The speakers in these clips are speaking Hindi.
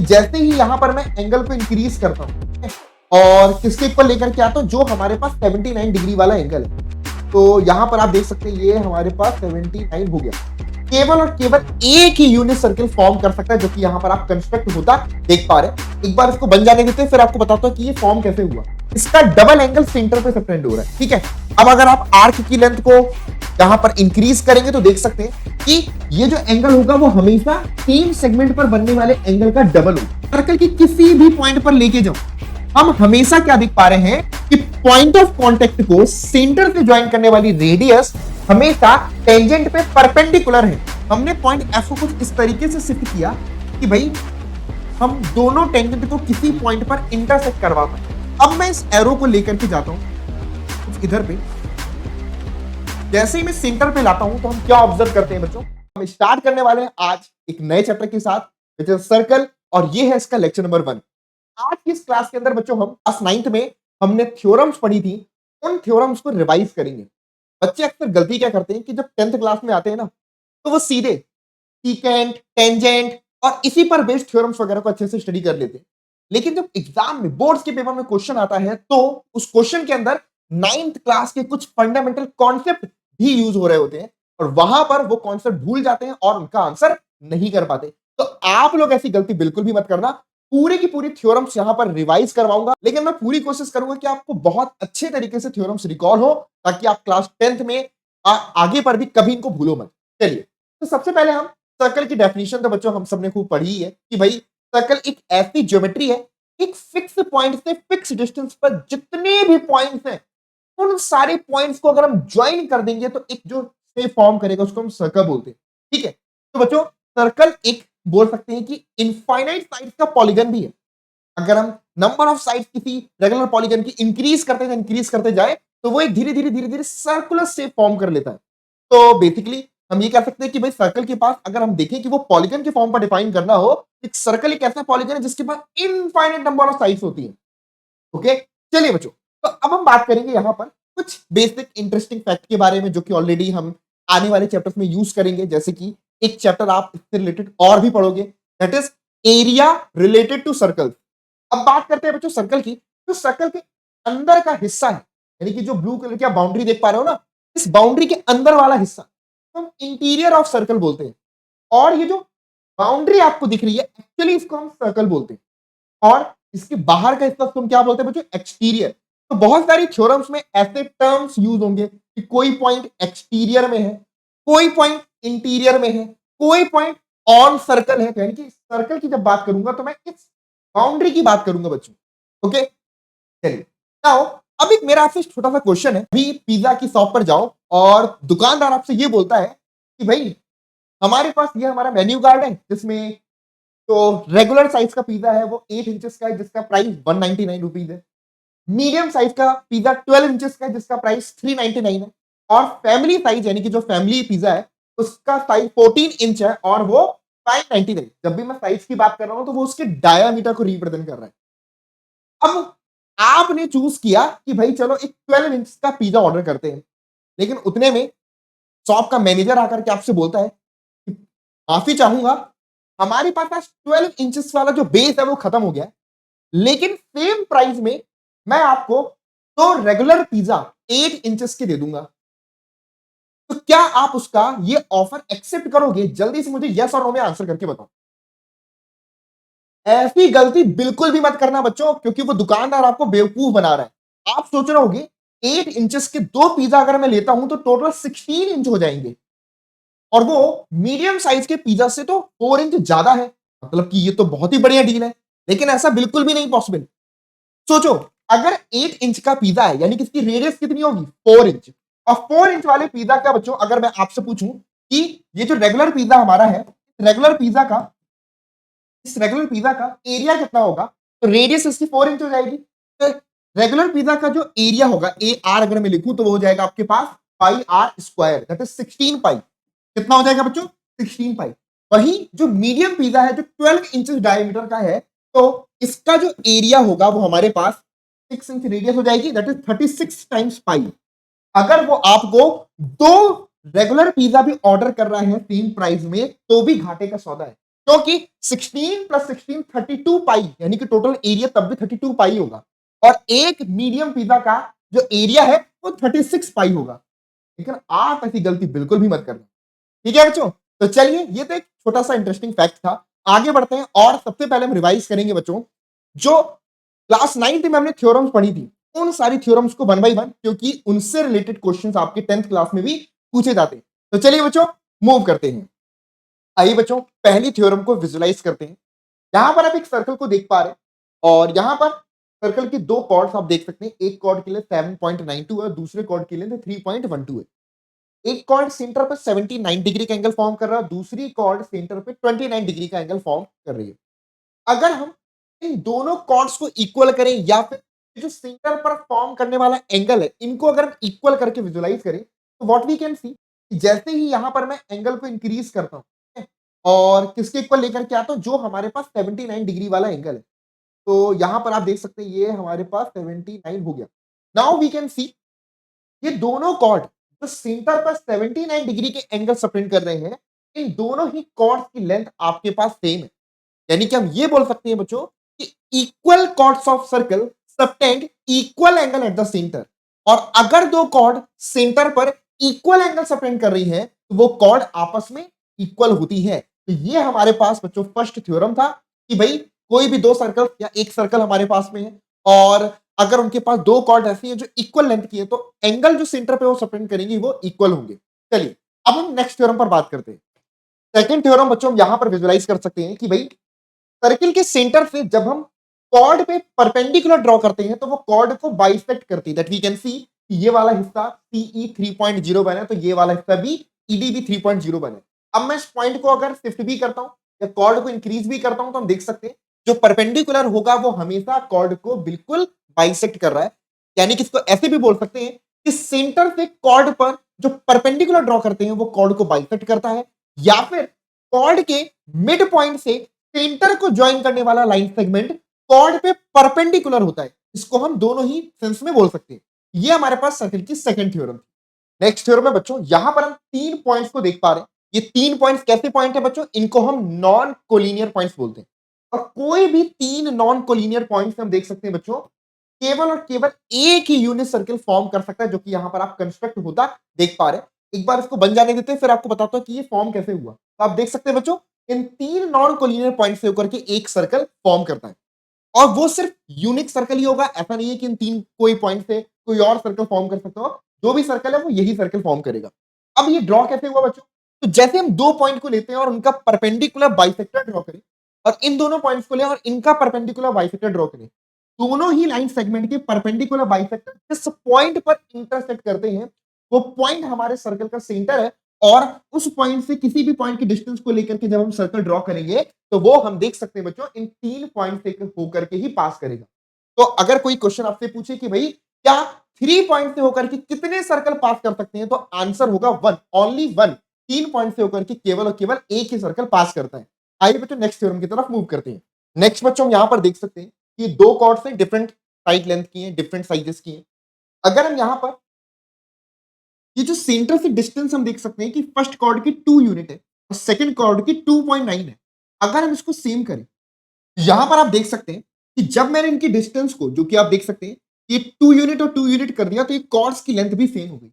जैसे ही यहां पर मैं एंगल को इंक्रीज करता हूं और किसके ऊपर लेकर के आता हूं, जो हमारे पास 79 डिग्री वाला एंगल है, तो यहां पर आप देख सकते हैं ये हमारे पास 79 हो गया। केवल और केवल एक ही यूनिट सर्कल फॉर्म कर सकता है, जो कि यहां पर आप कंस्ट्रक्ट होता देख पा रहे हैं। एक बार इसको बन जाने देते हैं, फिर आपको बताता हूं कि ये फॉर्म कैसे हुआ। इसका डबल एंगल सेंटर पे सस्टेंड हो रहा है, ठीक है। अब अगर आप आर्क की लेंथ को यहां पर इंक्रीज करेंगे तो देख सकते हैं कि ये जो एंगल होगा वो हमेशा सेम सेगमेंट पर बनने वाले एंगल का डबल होगा। सर्कल की किसी भी पॉइंट पर लेके जाओ, हम हमेशा क्या देख पा रहे हैं कि पॉइंट ऑफ कांटेक्ट को सेंटर से ज्वाइन करने वाली रेडियस हमेशा टेंजेंट पे परपेंडिकुलर है। हमने पॉइंट एफ को कुछ इस तरीके से शिफ्ट किया कि भाई हम दोनों टेंजेंट को किसी पॉइंट पर इंटरसेक्ट करवा पाए। अब मैं इस एरो को लेकर के जाता हूं कुछ इधर पे, जैसे ही मैं सेंटर पे लाता हूं तो हम क्या ऑब्जर्व करते हैं बच्चों, हम स्टार्ट करने वाले हैं आज एक नए चैप्टर के साथ, विच इज सर्कल, और ये है इसका लेक्चर नंबर 1। आज की इस क्लास के अंदर बच्चों हम क्लास 9th में हमने थ्योरम्स पढ़ी थी, उन थ्योरम्स को रिवाइज करेंगे। बच्चे अक्सर गलती क्या करते हैं कि जब 10th क्लास में आते हैं ना, तो वो सीधे सीकेंट, टेंजेंट और इसी पर बेस्ड थ्योरम्स वगैरह को अच्छे से स्टडी कर लेते हैं। लेकिन जब एग्जाम में, बोर्ड्स के पेपर में क्वेश्चन आता है, तो उस क्वेश्चन के अंदर 9th क्लास के कुछ फंडामेंटल कॉन्सेप्ट भी यूज हो रहे होते हैं, और वहां पर वो कॉन्सेप्ट भूल जाते हैं और उनका आंसर नहीं कर पाते। तो आप लोग ऐसी गलती बिल्कुल भी मत करना। पूरी की पूरी थ्योरम्स यहां पर रिवाइज करवाऊंगा, लेकिन मैं पूरी कोशिश करूंगा कि आपको बहुत अच्छे तरीके से थ्योरम्स रिकॉल हो, ताकि आप क्लास 10th में आगे पर भी कभी इनको भूलो मत। चलिए, तो सबसे पहले हम सर्कल की डेफिनेशन तो बच्चों हम सबने खूब पढ़ी है कि भाई सर्कल एक ऐसी ज्योमेट्री है, एक फिक्स पॉइंट से फिक्स डिस्टेंस पर जितने भी पॉइंट्स हैं, उन सारे पॉइंट्स को अगर हम ज्वाइन कर देंगे तो एक जो शेप फॉर्म करेगा उसको हम सर्कल बोलते हैं, ठीक है। तो बच्चों सर्कल एक बोल सकते हैं कि इनफाइनाइट साइड्स का पॉलीगन भी है। अगर हम नंबर ऑफ साइड्स किसी रेगुलर पॉलीगन की इंक्रीज करते जाए, तो वो एक धीरे धीरे धीरे धीरे सर्कुलर शेप फॉर्म कर लेता है। तो बेसिकली हम ये कह सकते हैं कि भाई सर्कल के पास अगर हम देखें कि वो पॉलीगन के फॉर्म पर डिफाइन करना हो, एक सर्कल एक ऐसा पॉलीगन है जिसके पास इनफाइनाइट नंबर ऑफ साइड्स होती है। ओके, चलिए बच्चों, तो अब हम बात करेंगे यहां पर कुछ बेसिक इंटरेस्टिंग फैक्ट के बारे में, जो कि ऑलरेडी हम आने वाले चैप्टर्स में यूज करेंगे। जैसे कि एक चैप्टर आप इससे रिलेटेड और भी पढ़ोगे, that is area related to circle. अब बात करते हैं बच्चों सर्कल की, तो सर्कल के अंदर का हिस्सा है, यानी कि जो ब्लू कलर की आप बाउंड्री देख पा रहे हो ना, इस बाउंड्री के अंदर वाला हिस्सा तो हम इंटीरियर ऑफ सर्कल बोलते हैं। और ये जो बाउंड्री आपको दिख रही है, एक्चुअली इसको हम सर्कल बोलते हैं। और इसके बाहर का हिस्सा तुम क्या बोलते हैं बच्चों, एक्सटीरियर। तो बहुत सारी थ्योरम्स में ऐसे टर्म्स यूज होंगे कि कोई पॉइंट एक्सटीरियर में है, कोई पॉइंट इंटीरियर में है, कोई पॉइंट ऑन सर्कल है। यानी कि सर्कल की जब बात करूंगा तो मैं इस बाउंड्री की बात करूंगा बच्चों। ओके, चलिए, नाउ अब एक मेरा आपसे छोटा सा क्वेश्चन है। अभी पिज्जा की शॉप पर जाओ और दुकानदार आपसे ये बोलता है कि भाई हमारे पास ये हमारा मेन्यू कार्ड है, जिसमें तो रेगुलर साइज का पिज्जा है वो 8 इंचेस का है, जिसका प्राइस 199 रुपीज है। मीडियम साइज का पिज्जा 12 इंचेस का है, जिसका प्राइस 399 है। और फैमिली साइज यानी कि जो फैमिली पिज्जा है उसका साइज 14 इंच है और वो 599। जब भी मैं साइज की बात कर रहा हूं तो वो उसके डायामीटर को रिप्रेजेंट कर रहा है। अब आपने चूज किया कि भाई चलो एक 12 इंच का पिज्जा ऑर्डर करते हैं, लेकिन उतने में शॉप का मैनेजर आकर के आपसे बोलता है कि माफी चाहूंगा, हमारे पास आज 12 इंचेस वाला जो बेस है वो खत्म हो गया है, लेकिन सेम प्राइस में मैं आपको तो रेगुलर पिज्जा 8 इंचेस के दे दूंगा। तो क्या आप उसका ये ऑफर एक्सेप्ट करोगे? जल्दी से मुझे यस और नो में आंसर करके बताओ। ऐसी गलती बिल्कुल भी मत करना बच्चों, क्योंकि वो दुकानदार आपको बेवकूफ बना रहा है। आप सोच रहे होगे 8 इंचेस के दो पिज्जा अगर मैं लेता हूं तो टोटल 16 इंच हो जाएंगे, और वो मीडियम साइज के पिज्जा से तो 4 इंच ज्यादा है, मतलब कि ये तो बहुत ही बढ़िया डील है। लेकिन ऐसा बिल्कुल भी नहीं पॉसिबल। सोचो, अगर 8 इंच का पिज्जा है यानी कि इसकी रेडियस कितनी होगी, 4 इंच। और 4 इंच वाले पिज्जा का बच्चों अगर मैं आपसे पूछूं कि ये जो रेगुलर पिज्जा हमारा है, इस रेगुलर पिज्जा का एरिया कितना होगा, तो रेडियस इसकी 4 इंच हो जाएगी। तो रेगुलर पिज्जा का जो एरिया होगा ए आर अगर मैं लिखूं तो वो हो जाएगा आपके पास पाई आर स्क्वायर, दैट इज 16 पाई। कितना हो जाएगा बच्चों, 16 पाई। वही जो मीडियम पिज्जा है जो 12 इंचेस डायमीटर का है, तो इसका जो एरिया होगा वो हमारे पास 6 इंच रेडियस हो जाएगी, दैट इज 36 टाइम्स पाई। अगर वो आपको दो रेगुलर पिज्जा भी ऑर्डर कर रहा है सेम प्राइस में, तो भी घाटे का सौदा है, क्योंकि 16 प्लस 16 32 पाई, यानी कि टोटल एरिया तब भी 32 पाई होगा, और एक मीडियम पिज्जा का जो एरिया है वो 36 पाई होगा। लेकिन आप ऐसी गलती बिल्कुल भी मत करना, ठीक है बच्चों। तो चलिए, ये तो एक छोटा सा इंटरेस्टिंग फैक्ट था। आगे बढ़ते हैं और सबसे पहले हम रिवाइज करेंगे बच्चों, जो क्लास 9th में हमने थ्योरम्स पढ़ी थी, उन सारी थ्योरम्स को वन बाय वन, क्योंकि उनसे रिलेटेड क्वेश्चंस आपके 10th क्लास में भी पूछे जाते हैं। तो चलिए बच्चों, मूव करते हैं। आइए बच्चों, पहली थ्योरम को विजुलाइज करते हैं। यहां पर आप एक सर्कल को देख पा रहे हैं, और यहां पर सर्कल की दो कॉर्ड्स आप देख सकते हैं। एक कॉर्ड के लिए 7.92 है, दूसरे कॉर्ड के लिए 3.12 है। एक कॉर्ड सेंटर पर 79 डिग्री का एंगल फॉर्म कर रहा है, दूसरी कॉर्ड सेंटर पे 29 डिग्री का एंगल फॉर्म कर रही है। अगर हम इन दोनों कॉर्ड्स को इक्वल करें, या फिर जो सेंटर पर फॉर्म करने वाला एंगल है, इनको अगर हम इक्वल करके विजुलाइज करें, तो व्हाट वी कैन सी, जैसे ही यहां पर मैं एंगल को इंक्रीज करता हूं और किसके इक्वल लेकर के आता हूं, जो हमारे पास 79 डिग्री वाला एंगल है, तो यहां पर आप देख सकते हैं ये हमारे पास 79 हो गया। नाउ वी कैन सी, ये दोनों कॉर्ड जो सेंटर पर 79 डिग्री के एंगल सब्टेंड कर रहे हैं, इन दोनों ही कॉर्ड्स की लेंथ आपके पास सेम है। यानी कि हम ये बोल सकते हैं बच्चों कि equal chords of circle subtend equal angle at the centre. और अगर दो कॉर्ड सेंटर पर इक्वल एंगल सबटेंड कर रही है, तो वो कॉर्ड आपस में इक्वल होती है। तो ये हमारे पास बच्चों फर्स्ट थ्योरम था कि भाई कोई भी दो सर्कल या एक सर्कल हमारे पास में है, और अगर उनके पास दो कॉर्ड ऐसी है जो इक्वल लेंथ की है, तो एंगल जो सेंटर पे वो सबटेंड करेंगी वो इक्वल होंगे। चलिए, अब हम नेक्स्ट थ्योरम पर बात करते हैं। सेकंड थ्योरम बच्चों हम यहां पर विजुलाइज कर सकते हैं कि भाई सर्किल के सेंटर से जब हम कॉर्ड पे परपेंडिकुलर ड्रॉ करते हैं, तो वो कॉर्ड को बाइसेक्ट करती है। दैट वी कैन सी, ये वाला हिस्सा सीई 3.0 बने, तो ये वाला हिस्सा भी ईडी भी 3.0 बने। अब मैं इस पॉइंट को अगर शिफ्ट भी करता हूं या कॉर्ड को इंक्रीज भी करता हूं, तो हम देख सकते हैं जो परपेंडिकुलर होगा वो हमेशा कॉर्ड को बिल्कुल बाइसेक्ट कर रहा है। यानी कि इसको ऐसे भी बोल सकते हैं कि सेंटर से कॉर्ड पर जो परपेंडिकुलर ड्रॉ करते हैं वो कॉर्ड को बाइसेक्ट करता है, या फिर कॉर्ड के मिड पॉइंट से सेंटर को ज्वाइन करने वाला लाइन सेगमेंट कॉर्ड पे परपेंडिकुलर होता है। इसको हम दोनों ही सेंस में बोल सकते हैं। ये हमारे पास सर्किल की सेकंड थ्योरम थी। नेक्स्ट थ्योरम है बच्चों, यहां पर हम तीन पॉइंट्स को देख पा रहे हैं। ये तीन पॉइंट्स कैसे पॉइंट है बच्चों, इनको हम नॉन कोलिनियर पॉइंट्स बोलते हैं। और कोई भी तीन नॉन कोलिनियर पॉइंट्स हम देख सकते हैं बच्चों, केवल और केवल एक ही यूनिट सर्किल फॉर्म कर सकता है, जो कि यहां पर आप कंस्ट्रक्ट होता देख पा रहे हैं। एक बार इसको बन जाने देते हैं, फिर आपको बताता हूं कि ये फॉर्म कैसे हुआ। तो आप देख सकते हैं बच्चों, इन तीन नॉन कोलिनियर पॉइंट से होकर के एक सर्कल फॉर्म करता है, और वो सिर्फ यूनिक सर्कल ही होगा। ऐसा नहीं है कि इन तीन कोई पॉइंट से कोई और सर्कल फॉर्म कर सकते हो। जो भी सर्कल है वो यही सर्कल फॉर्म करेगा। अब ये ड्रॉ कैसे हुआ बच्चों, तो जैसे हम दो पॉइंट को लेते हैं और उनका परपेंडिकुलर बाइसेक्टर ड्रॉ करें, और इन दोनों पॉइंट्स को लें और इनका परपेंडिकुलर बाइसेक्टर ड्रॉ करें, दोनों ही लाइन सेगमेंट के परपेंडिकुलर बाइसेक्टर जिस पॉइंट पर इंटरसेक्ट करते हैं, वो पॉइंट हमारे सर्कल का सेंटर है। और उस पॉइंट से किसी भी पॉइंट की डिस्टेंस को लेकर के जब हम सर्कल ड्रॉ करेंगे, तो वो हम देख सकते हैं बच्चों इन तीन पॉइंट से होकर के ही पास करेगा। तो अगर कोई क्वेश्चन आपसे पूछे कि भाई क्या 3 पॉइंट से होकर के कितने सर्कल पास कर सकते हैं, तो आंसर होगा वन, ओनली वन। 3 पॉइंट से होकर के केवल और केवल एक ही सर्कल पास करता है। आइए बच्चों नेक्स्ट थ्योरम की तरफ मूव करते हैं। नेक्स्ट बच्चों हम यहां पर देख सकते हैं कि दो कॉर्ड्स हैं, डिफरेंट साइड लेंथ की हैं, डिफरेंट साइजेस की हैं। अगर हम यहां पर ये जो सेंटर से डिस्टेंस हम देख सकते हैं कि फर्स्ट कॉर्ड की 2 यूनिट है और सेकंड कॉर्ड की 2.9 है। अगर हम इसको सेम करें, यहां पर आप देख सकते हैं कि जब मैंने इनकी डिस्टेंस को, जो कि आप देख सकते हैं, ये 2 यूनिट और 2 यूनिट कर दिया, तो ये कॉर्ड्स की लेंथ भी सेम हो गई।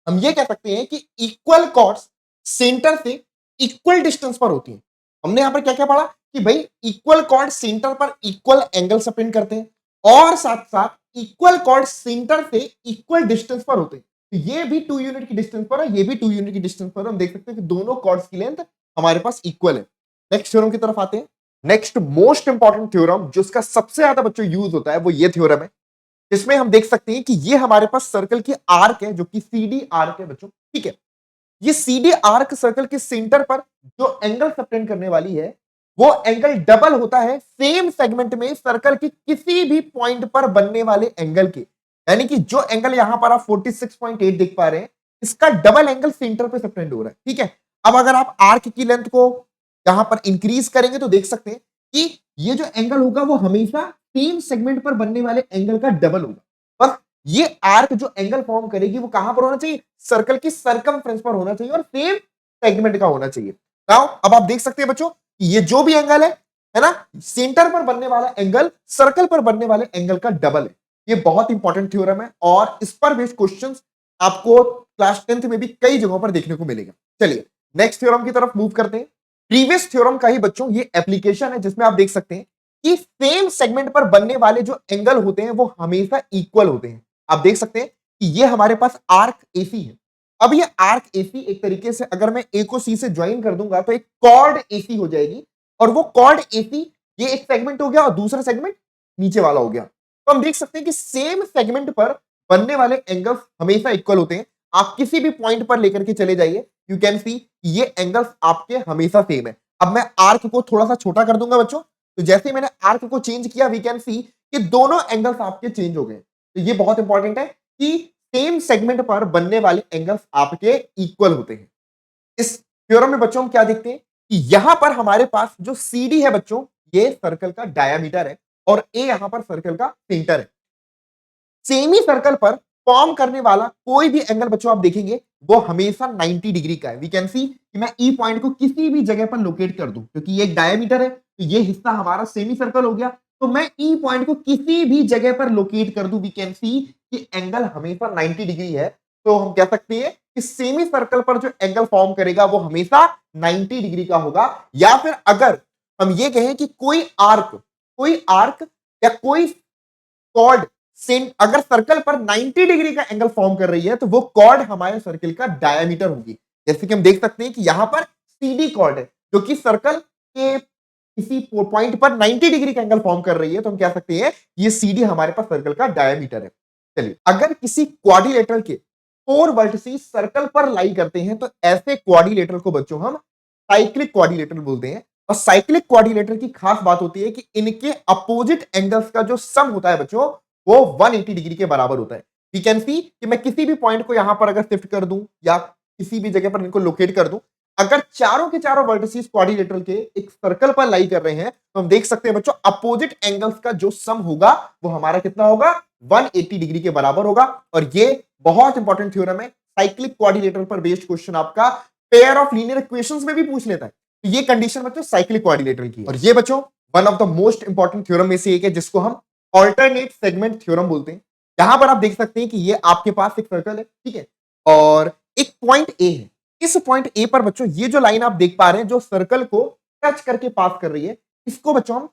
हम ये कह सकते हैं कि इक्वल कॉर्ड्स सेंटर से इक्वल डिस्टेंस पर होती हैं। हमने यहां पर क्या क्या पढ़ा कि भाई इक्वल कॉर्ड सेंटर पर इक्वल एंगल सपेंड करते हैं, और साथ साथ इक्वल कॉर्ड सेंटर से इक्वल डिस्टेंस पर होते हैं। तो ये भी 2 यूनिट की डिस्टेंस पर है, ये भी 2 यूनिट की डिस्टेंस पर है। हम देख सकते हैं कि दोनों कॉर्ड्स की लेंथ हमारे पास इक्वल है। नेक्स्ट थ्योरम की तरफ आते हैं। नेक्स्ट मोस्ट इंपॉर्टेंट थ्योरम जो इसका सबसे ज्यादा बच्चों यूज होता है, वो ये थ्योरम है। इसमें हम देख सकते हैं कि ये हमारे पास सर्कल की आर्क है, जो कि सीडी आर्क है बच्चों, ठीक है। ये सीडी आर्क सर्कल के सेंटर पर जो एंगल सबटेंड करने वाली है, वो एंगल डबल होता है सेम सेगमेंट में सर्कल की किसी भी पॉइंट पर बनने वाले एंगल के। यानी कि जो एंगल यहां पर आप 46.8 देख पा रहे हैं, इसका डबल एंगल सेंटर पे सबटेंड हो रहा है, ठीक है। अब अगर आप आर्क की लेंथ को यहां पर इंक्रीज करेंगे, तो देख सकते हैं कि ये जो एंगल होगा वो हमेशा सेम सेगमेंट पर बनने वाले एंगल का डबल होगा। बस ये आर्क जो एंगल फॉर्म करेगी वो कहां पर होना चाहिए, सर्कल की सरकमफ्रेंस पर होना चाहिए, और सेम सेगमेंट का होना चाहिए। नाउ अब आप देख सकते हैं बच्चों, कि ये जो भी एंगल है ना, सेंटर पर बनने वाला एंगल सर्कल पर बनने वाले एंगल का डबल है। ये बहुत इंपॉर्टेंट थ्योरम है और इस पर बेस्ड क्वेश्चंस आपको क्लास 10th में भी कई जगहों पर देखने को मिलेगा। चलिए नेक्स्ट थ्योरम की तरफ मूव करते हैं। प्रीवियस थ्योरम का ही बच्चों ये एप्लीकेशन है जिसमें आप देख सकते हैं कि सेम सेगमेंट पर बनने वाले जो एंगल होते हैं वो हमेशा इक्वल होते हैं। आप देख सकते हैं कि ये हमारे पास आर्क एसी है। अब ये आर्क एसी एक तरीके से अगर मैं ए को सी से ज्वाइन कर दूंगा तो एक कॉर्ड एसी हो जाएगी और वो कॉर्ड एसी ये एक सेगमेंट हो गया और दूसरा सेगमेंट नीचे वाला हो गया। तो हम देख सकते हैं कि सेम सेगमेंट पर बनने वाले एंगल्स हमेशा इक्वल होते हैं। आप किसी भी पॉइंट पर लेकर के चले जाइए, यू कैन सी ये एंगल्स आपके हमेशा सेम है। अब मैं आर्क को थोड़ा सा छोटा कर दूंगा बच्चों, तो जैसे ही मैंने आर्क को चेंज किया वी कैन सी कि दोनों एंगल्स आपके चेंज हो गए। तो ये बहुत इंपॉर्टेंट है कि सेम सेगमेंट पर बनने वाले एंगल्स आपके इक्वल होते हैं। इस थ्योरम में बच्चों हम क्या देखते हैं कि यहां पर हमारे पास जो CD है बच्चों, ये सर्कल का डायामीटर है और ए यहां पर सर्कल का सेंटर है। सेमी सर्कल पर फॉर्म करने वाला कोई भी एंगल बच्चों आप देखेंगे वो हमेशा 90 डिग्री का है। वी कैन सी कि मैं ई पॉइंट को किसी भी जगह पर लोकेट कर दूं क्योंकि ये एक डायमीटर है, तो ये हिस्सा हमारा सेमी सर्कल हो गया। तो मैं ई पॉइंट को किसी भी जगह पर लोकेट कर दूं, वी कैन सी कि एंगल हमेशा 90 डिग्री है। तो हम कह सकते हैं कि सेमी सर्कल पर जो एंगल फॉर्म करेगा वो हमेशा 90 डिग्री का होगा। या फिर अगर हम ये कहें कि कोई आर्क या कोई कॉर्ड सेम अगर सर्कल पर 90 डिग्री का एंगल फॉर्म कर रही है तो वो कॉर्ड हमारे सर्कल का डायमीटर होगी। जैसे कि हम देख सकते हैं कि यहां पर CD कॉर्ड है जो कि सर्कल के किसी पॉइंट पर 90 डिग्री का एंगल फॉर्म कर रही है, तो हम कह सकते हैं ये CD हमारे पास सर्कल का डायमीटर है। चलिए अगर किसी क्वाड्रिलेटरल के 4 वर्टिसेस सर्कल पर लाई करते हैं तो ऐसे क्वाड्रिलेटरल को बच्चों हम साइक्लिक क्वाड्रिलेटरल बोलते हैं। और साइक्लिक क्वाड्रिलेटरल की खास बात होती है कि इनके अपोजिट एंगल्स का जो सम होता है बच्चों वो 180 डिग्री के बराबर होता है। वी कैन सी कि मैं किसी भी पॉइंट को यहां पर अगर शिफ्ट कर दूं या किसी भी जगह पर इनको लोकेट कर दूं, अगर चारों के चारों वर्टिसेस क्वाड्रिलेटरल के एक सर्कल पर लाई कर रहे हैं तो हम देख सकते हैं बच्चों अपोजिट एंगल्स का जो सम होगा वो हमारा कितना होगा, 180 डिग्री के बराबर होगा। और ये बहुत इंपॉर्टेंट थ्योरम है, साइक्लिक क्वाड्रिलेटरल पर बेस्ड क्वेश्चन आपका पेयर ऑफ लीनियर इक्वेशंस में भी पूछ लेता है। तो ये कंडीशन बच्चों साइक्लिक क्वाड्रिलेटरल की है। और ये बच्चों one of the most important theorem में से एक है जिसको हम ऑल्टरनेट सेगमेंट थ्योरम बोलते हैं। यहां पर आप देख सकते हैं कि ये आपके पास एक सर्कल है, ठीक है, और एक पॉइंट ए है। इस पॉइंट ए पर बच्चों ये जो लाइन आप देख पा रहे हैं जो सर्कल को टच करके पास कर रही है, इसको बच्चों हम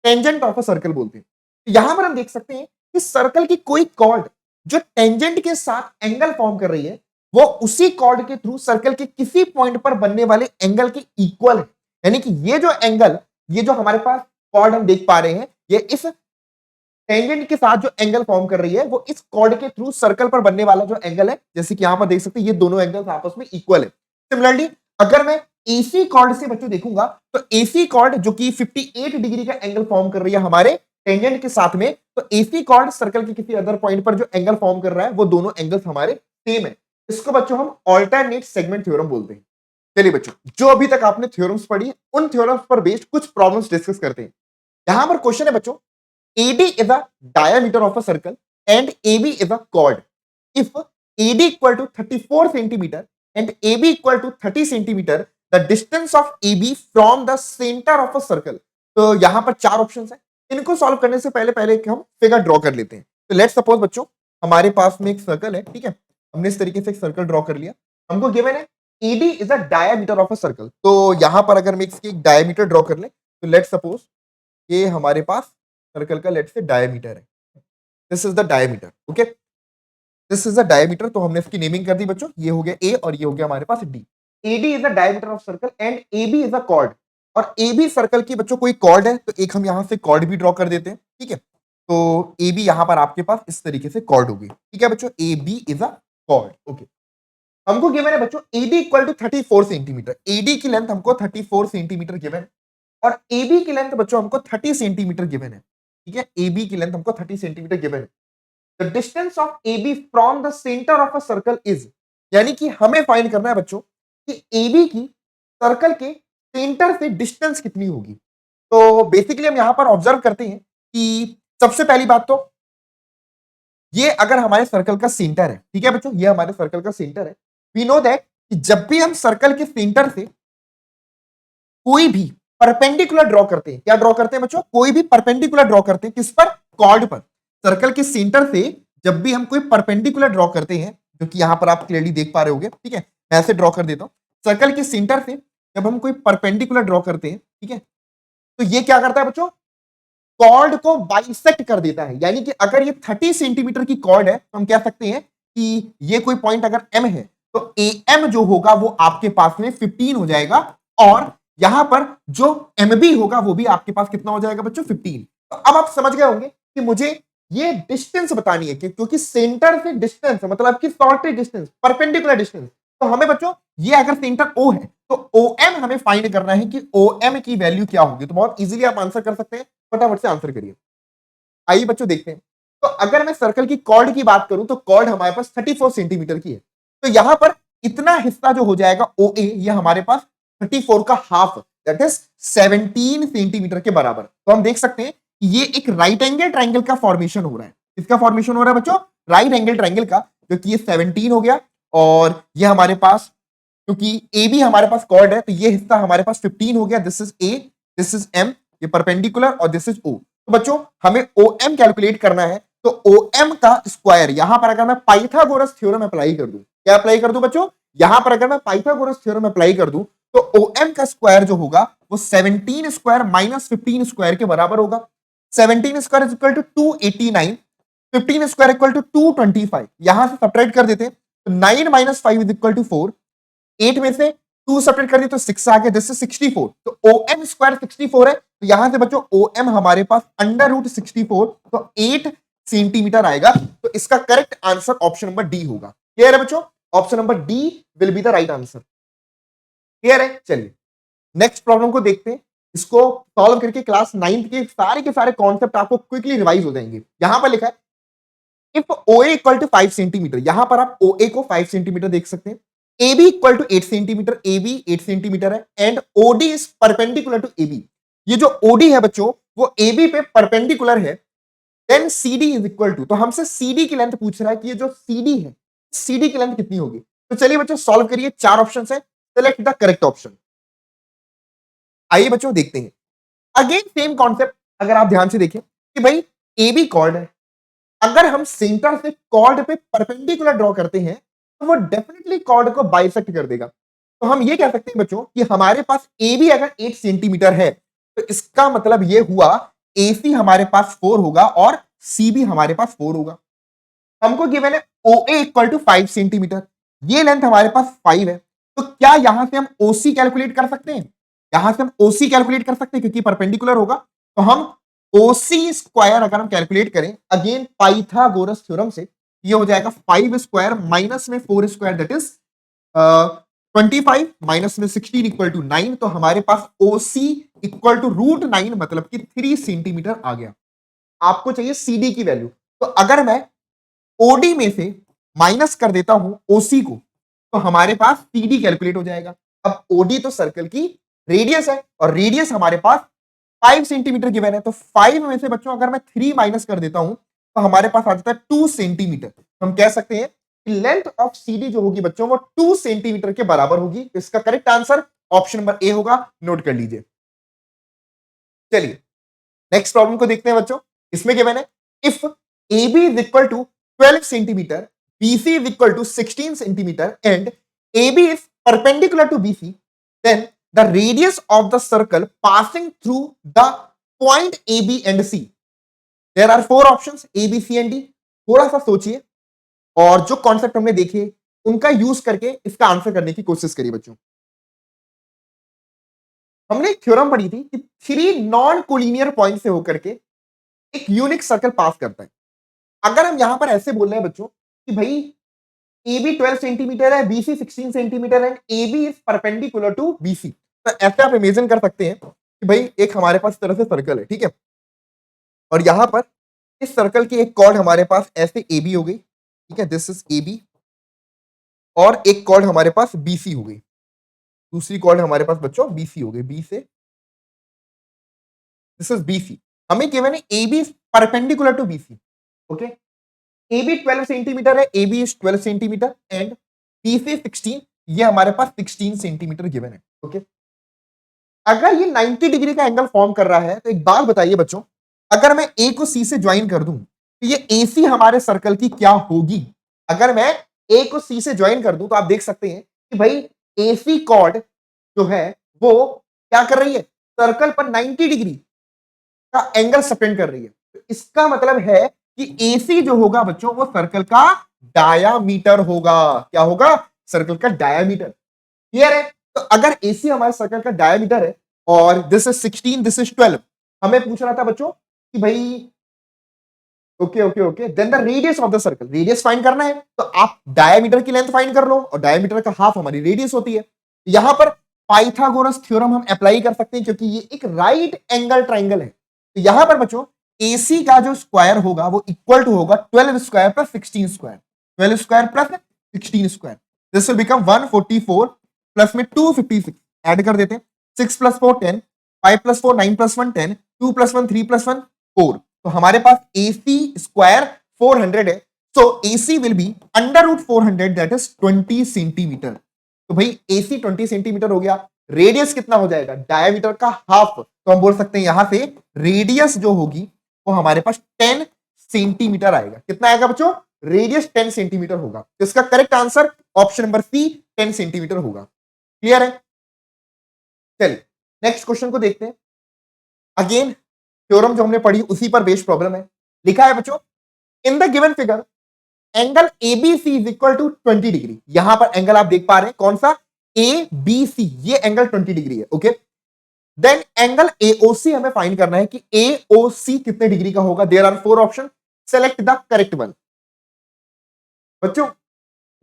टेंजेंट ऑफ अ सर्कल बोलते हैं। तो यहां पर हम देख सकते हैं कि सर्कल की कोई कॉर्ड जो टेंजेंट के साथ एंगल फॉर्म कर रही है वो उसी कॉर्ड के थ्रू सर्कल के किसी पॉइंट पर बनने वाले एंगल के इक्वल है। यानी कि ये जो एंगल, ये जो हमारे पास कॉर्ड हम देख पा रहे हैं, ये इस टेंजेंट के साथ जो एंगल फॉर्म कर रही है वो इस कॉर्ड के थ्रू सर्कल पर बनने वाला जो एंगल है, जैसे कि यहां पर देख सकते हैं ये दोनों एंगल्स आपस में इक्वल है। सिमिलरली अगर मैं एसी कॉर्ड से बच्चों देखूंगा तो एसी कॉर्ड जो कि 58 डिग्री का एंगल फॉर्म कर रही है हमारे टेंजेंट के साथ में, तो एसी कॉर्ड सर्कल के किसी अदर पॉइंट पर जो एंगल फॉर्म कर रहा है वो दोनों एंगल्स हमारे सेम है। इसको बच्चों हम ऑल्टरनेट सेगमेंट थ्योरम बोलते हैं। चलिए बच्चों, जो अभी तक आपने थ्योरम्स पढ़ी उन थ्योरम्स पर बेस्ड कुछ प्रॉब्लम्स डिस्कस करते हैं। यहां पर क्वेश्चन है बच्चों, AD is a diameter of a circle and AB is a chord. If AD equal to 34 centimeter and AB equal to 30 centimeter, the distance of AB from the center of a circle. तो यहां पर चार ऑप्शंस हैं, इनको सॉल्व करने से पहले हम फिगर ड्रॉ कर लेते हैं। तो लेट्स सपोज बच्चों हमारे पास में एक सर्कल है, ठीक है, हमने इस तरीके से एक सर्कल ड्रॉ कर लिया। हमको गिवन है AD is a diameter of a circle। तो यहां पर अगर मैं इसकी एक डायमीटर ड्रॉ कर ले तो लेट्स सपोज ये हमारे पास सर्कल का लेट्स से डायमीटर है। This is the diameter, okay, this is the diameter. तो हमने इसकी नेमिंग कर दी बच्चों, ये हो गया ए और ये हो गया हमारे पास D. AD is the diameter of circle and AB is a chord. और AB सर्कल की बच्चों कोई कॉर्ड है तो एक हम यहां से कॉर्ड भी ड्रॉ कर देते हैं, ठीक है। तो AB यहां पर आपके पास इस तरीके से कॉर्ड होगी, ठीक है बच्चों, AB is a chord, okay. हमको गिवन है बच्चों AD equal to 34 centimetre. AD की लेंथ हमको 34 सेंटीमीटर गिवन है और AB की लेंथ बच्चों हमको 30 सेंटीमीटर गिवन है, ठीक है। AB की लेंथ हमको 30 सेंटीमीटर गिवन है। The distance of AB from the centre of a circle is, यानी कि हमें फाइंड करना है बच्चों कि AB की सर्कल के सेंटर से डिस्टेंस कितनी होगी। तो बेसिकली हम यहां पर ऑब्जर्व करते हैं कि सबसे पहली बात तो ये अगर हमारे सर्कल का सेंटर है, ठीक है बच्चों, ये हमारे सर्कल का सेंटर है। वी नो दैट कि जब भी हम सर्कल के सेंटर से कोई भी परपेंडिकुलर ड्रॉ करते हैं, क्या ड्रॉ करते हैं बच्चों, कोई भी परपेंडिकुलर ड्रॉ करते हैं, किस पर, कॉर्ड पर। सर्कल के सेंटर से जब भी हम कोई परपेंडिकुलर ड्रॉ करते हैं, जो कि यहां पर आप क्लियरली देख पा रहे होगे, ठीक है, मैं ऐसे ड्रॉ कर देता हूं। सर्कल के सेंटर से जब हम कोई परपेंडिकुलर ड्रॉ करते हैं, ठीक है, तो ये क्या करता है बच्चों, कॉर्ड को बाइसेक्ट कर देता है। यानी कि अगर ये 30 सेंटीमीटर की कॉर्ड है तो हम कह सकते हैं कि ये कोई पॉइंट अगर एम है तो ए एम जो होगा वो आपके पास में 15 हो जाएगा, और यहां पर जो एम बी होगा वो भी आपके पास कितना हो जाएगा बच्चों, 15। तो अब आप समझ गए होंगे कि मुझे ये डिस्टेंस बतानी है, क्योंकि सेंटर से डिस्टेंस मतलब कि शॉर्टेज डिस्टेंस, परपेंडिकुलर डिस्टेंस। तो हमें बच्चों ये अगर सेंटर ओ है तो ओ एम हमें फाइंड करना है कि ओ एम की वैल्यू क्या होगी। तो बहुत इजीली आप आंसर कर सकते हैं, फटाफट से आंसर करिए। आइए बच्चों देखते हैं। तो अगर मैं सर्कल की कॉर्ड की बात करूं तो कॉर्ड हमारे पास 34 सेंटीमीटर की है। तो यहां पर इतना हिस्सा जो हो जाएगा ओ ए, ये हमारे पास 34 का हाफ, दैट इज 17 सेंटीमीटर के बराबर। तो हम देख सकते हैं कि ये एक राइट एंगल ट्राइंगल का फॉर्मेशन हो रहा है। इसका फॉर्मेशन हो रहा है बच्चों, राइट एंगल ट्राइंगल का, जो कि ये 17 हो गया, और ये हमारे पास, क्योंकि ए बी हमारे पास कॉर्ड है तो ये हिस्सा हमारे पास 15 हो गया। This is A, this is M, ये परपेंडिकुलर, और दिस इज ओ। तो बच्चों हमें ओ एम कैलकुलेट करना है। तो ओ एम का स्क्वायर, यहां पर अगर मैं पाइथागोरस थ्योरम अप्लाई कर दूं, क्या अप्लाई कर दूं बच्चों, यहां पर अगर मैं पाइथागोरस थ्योरम अप्लाई कर दूं तो ओ एम का स्क्वायर जो होगा वो 17 स्क्वायर माइनस 15 स्क्वायर के बराबर होगा। 17 square is equal to 289, 15 square equal to 225। यहां से सब्ट्रैक्ट कर देते हैं तो 9 माइनस 5 इज इक्वल टू 4, 8 में से 2 सब्ट्रैक्ट कर दिए तो 6 आ गया, दिस इज 64। तो ओ एम स्क्वायर 64 है, तो यहां से बच्चों ओ एम हमारे पास अंडर रूट 64, तो 8 सेंटीमीटर आएगा। तो इसका correct answer option number D होगा। क्लियर है बच्चों, option number D will be the right answer. Clear है, चलिए नेक्स्ट प्रॉब्लम को देखते हैं। इसको सॉल्व करके क्लास 9th के सारे कॉन्सेप्ट आपको क्विकली रिवाइज हो जाएंगे। यहां पर लिखा है if O equal to 5 centimetre, यहां पर आप ओ ए को 5 सेंटीमीटर देख सकते हैं, A B equal to 8 centimetre, A B 8 centimetre है, and OD is perpendicular to A B. ये जो ओडी है बच्चों वो ए बी पे परपेंडिकुलर है। Then C D is equal to, तो हमसे सी डी की लेंथ पूछ रहा है कि ये जो सी डी है, सी डी की लेंथ कितनी होगी। तो चलिए बच्चों सॉल्व करिए, 4 ऑप्शन है, सेलेक्ट द करेक्ट ऑप्शन। आइए बच्चों देखते हैं, अगेन सेम कॉन्सेप्ट। अगर आप ध्यान से देखें कि भाई ए बी कॉर्ड है, अगर हम सेंटर से कॉर्ड पे परपेंडिकुलर ड्रॉ करते हैं तो वो डेफिनेटली कॉर्ड को बाइसेक्ट कर देगा। तो हम ये कह सकते हैं बच्चों कि हमारे पास ए बी अगर 8 सेंटीमीटर है तो इसका मतलब ये हुआ ए सी हमारे पास 4 होगा और सी बी हमारे पास 4 होगा। हमको गिवन है ओ ए इक्वल टू 5 सेंटीमीटर, ये लेंथ हमारे पास 5 है। तो क्या यहां से हम ओसी कैलकुलेट कर सकते हैं, यहां से हम ओसी कैलकुलेट कर सकते हैं क्योंकि परपेंडिकुलर होगा। तो हम ओसी स्क्वायर अगर हम कैलकुलेट करें अगेन पाइथागोरस थ्योरम से, ये हो जाएगा 5 स्क्वायर माइनस में 4 स्क्वायर, दैट इज 25 माइनस में 16 इक्वल टू 9। तो हमारे पास ओसी इक्वल टू रूट 9 मतलब कि 3 सेंटीमीटर आ गया। आपको चाहिए सीडी की वैल्यू, तो अगर मैं ओडी में से माइनस कर देता हूं ओसी को तो हमारे पास सीडी कैलकुलेट हो जाएगा। अब ओडी तो सर्कल की रेडियस है और रेडियस हमारे पास 5 सेंटीमीटर गिवन है, तो 5 में से बच्चों अगर मैं 3 माइनस कर देता हूं तो हमारे पास आ जाता है 2 सेंटीमीटर। हम कह सकते हैं कि लेंथ ऑफ सीडी जो होगी बच्चों वो 2 सेंटीमीटर के बराबर होगी। तो इसका correct answer option number A होगा, नोट कर लीजिए। चलिए नेक्स्ट प्रॉब्लम को देखते हैं बच्चों। इसमें गिवन है if A B is equal to 12 centimetre, BC is equal to 16 centimeter and AB is perpendicular to BC, then the radius of the circle passing through the point AB and C. There are 4 options A, B, C and D. थोड़ा सा सोचिए और जो कॉन्सेप्ट हमने देखे उनका यूज करके इसका आंसर करने की कोशिश करिए बच्चों। हमने एक थ्योरम पढ़ी थी कि 3 नॉन कोलिनियर पॉइंट से होकर के एक यूनिक सर्कल पास करता है। अगर हम यहां पर ऐसे बोल रहे हैं बच्चों कि भाई ए बी 12 सेंटीमीटर है, BC 16 सेंटीमीटर है, A B is perpendicular to BC, तो ऐसे आप इमेजिन कर सकते हैं कि भाई एक हमारे पास इस तरह से सर्कल है, ठीक है, और यहां पर इस सर्कल की एक कॉर्ड हमारे पास ऐसे ए बी हो गई, ठीक है, दिस इज ए बी, और एक कॉर्ड हमारे पास BC हो गई, दूसरी कॉर्ड हमारे पास बच्चों BC हो गई, बी से दिस इज BC। हमें केवल A B perpendicular to BC, okay. AB 12 centimetre है, AB is 12 centimetre and BC 16, ये हमारे पास 16 सेंटीमीटर गिवन है, ओके। अगर ये 90 डिग्री का एंगल फॉर्म कर रहा है तो एक बात बताइए बच्चों, अगर मैं ए को सी से ज्वाइन कर दूं तो ये एसी हमारे सर्कल की क्या होगी? अगर मैं ए को सी से ज्वाइन कर दूं तो आप देख सकते हैं कि भाई एसी कॉर्ड जो है वो क्या कर रही है, सर्कल पर 90 डिग्री का एंगल सस्टेन कर रही है। तो इसका मतलब है कि एसी जो होगा बच्चों वो सर्कल का डायामीटर होगा। क्या होगा? सर्कल का डायामीटर। क्लियर है? तो अगर एसी हमारे सर्कल का डायमीटर है और दिस इज 16, दिस इज 12, हमें पूछ रहा था बच्चों कि भाई okay okay okay then the radius of the circle, radius find करना है तो आप डायमीटर की लेंथ फाइंड कर लो और डायमीटर का हाफ हमारी रेडियस होती है। यहां पर पाइथागोरस थ्योरम हम अप्लाई कर सकते हैं क्योंकि ये एक राइट एंगल ट्राइंगल है। तो यहां पर बच्चों एसी का जो स्क्वायर होगा वो इक्वल टू होगा 12 square plus 16 square, 12 square plus 16 square, this will become 144 plus में 256 ऐड कर देते हैं, 6 plus 4 10, 5 plus 4 9 plus 1 10, 2 plus 1 3 plus 1 4। तो हमारे पास AC स्क्वायर 400 है, so AC will be under root 400 that is 20 centimetre. तो भाई AC 20 सेंटीमीटर हो गया, रेडियस कितना हो जाएगा? डायमीटर का हाफ। तो हम बोल सकते हैं यहां से रेडियस जो होगी वो हमारे पास 10 सेंटीमीटर आएगा। कितना आएगा बच्चों? रेडियस 10 सेंटीमीटर होगा। तो इसका correct answer option number C 10 centimetre होगा। क्लियर है? चलिए नेक्स्ट क्वेश्चन को देखते हैं। अगेन थ्योरम जो हमने पढ़ी उसी पर बेस्ड प्रॉब्लम है। लिखा है बच्चों in the given figure angle ABC is equal to 20 degree. यहां पर एंगल आप देख पा रहे हैं कौन सा? एबीसी, ये एंगल 20 डिग्री है। ओके, देन एंगल एओसी हमें फाइंड करना है कि एओसी कितने डिग्री का होगा। There are 4 option, select the correct one. बच्चों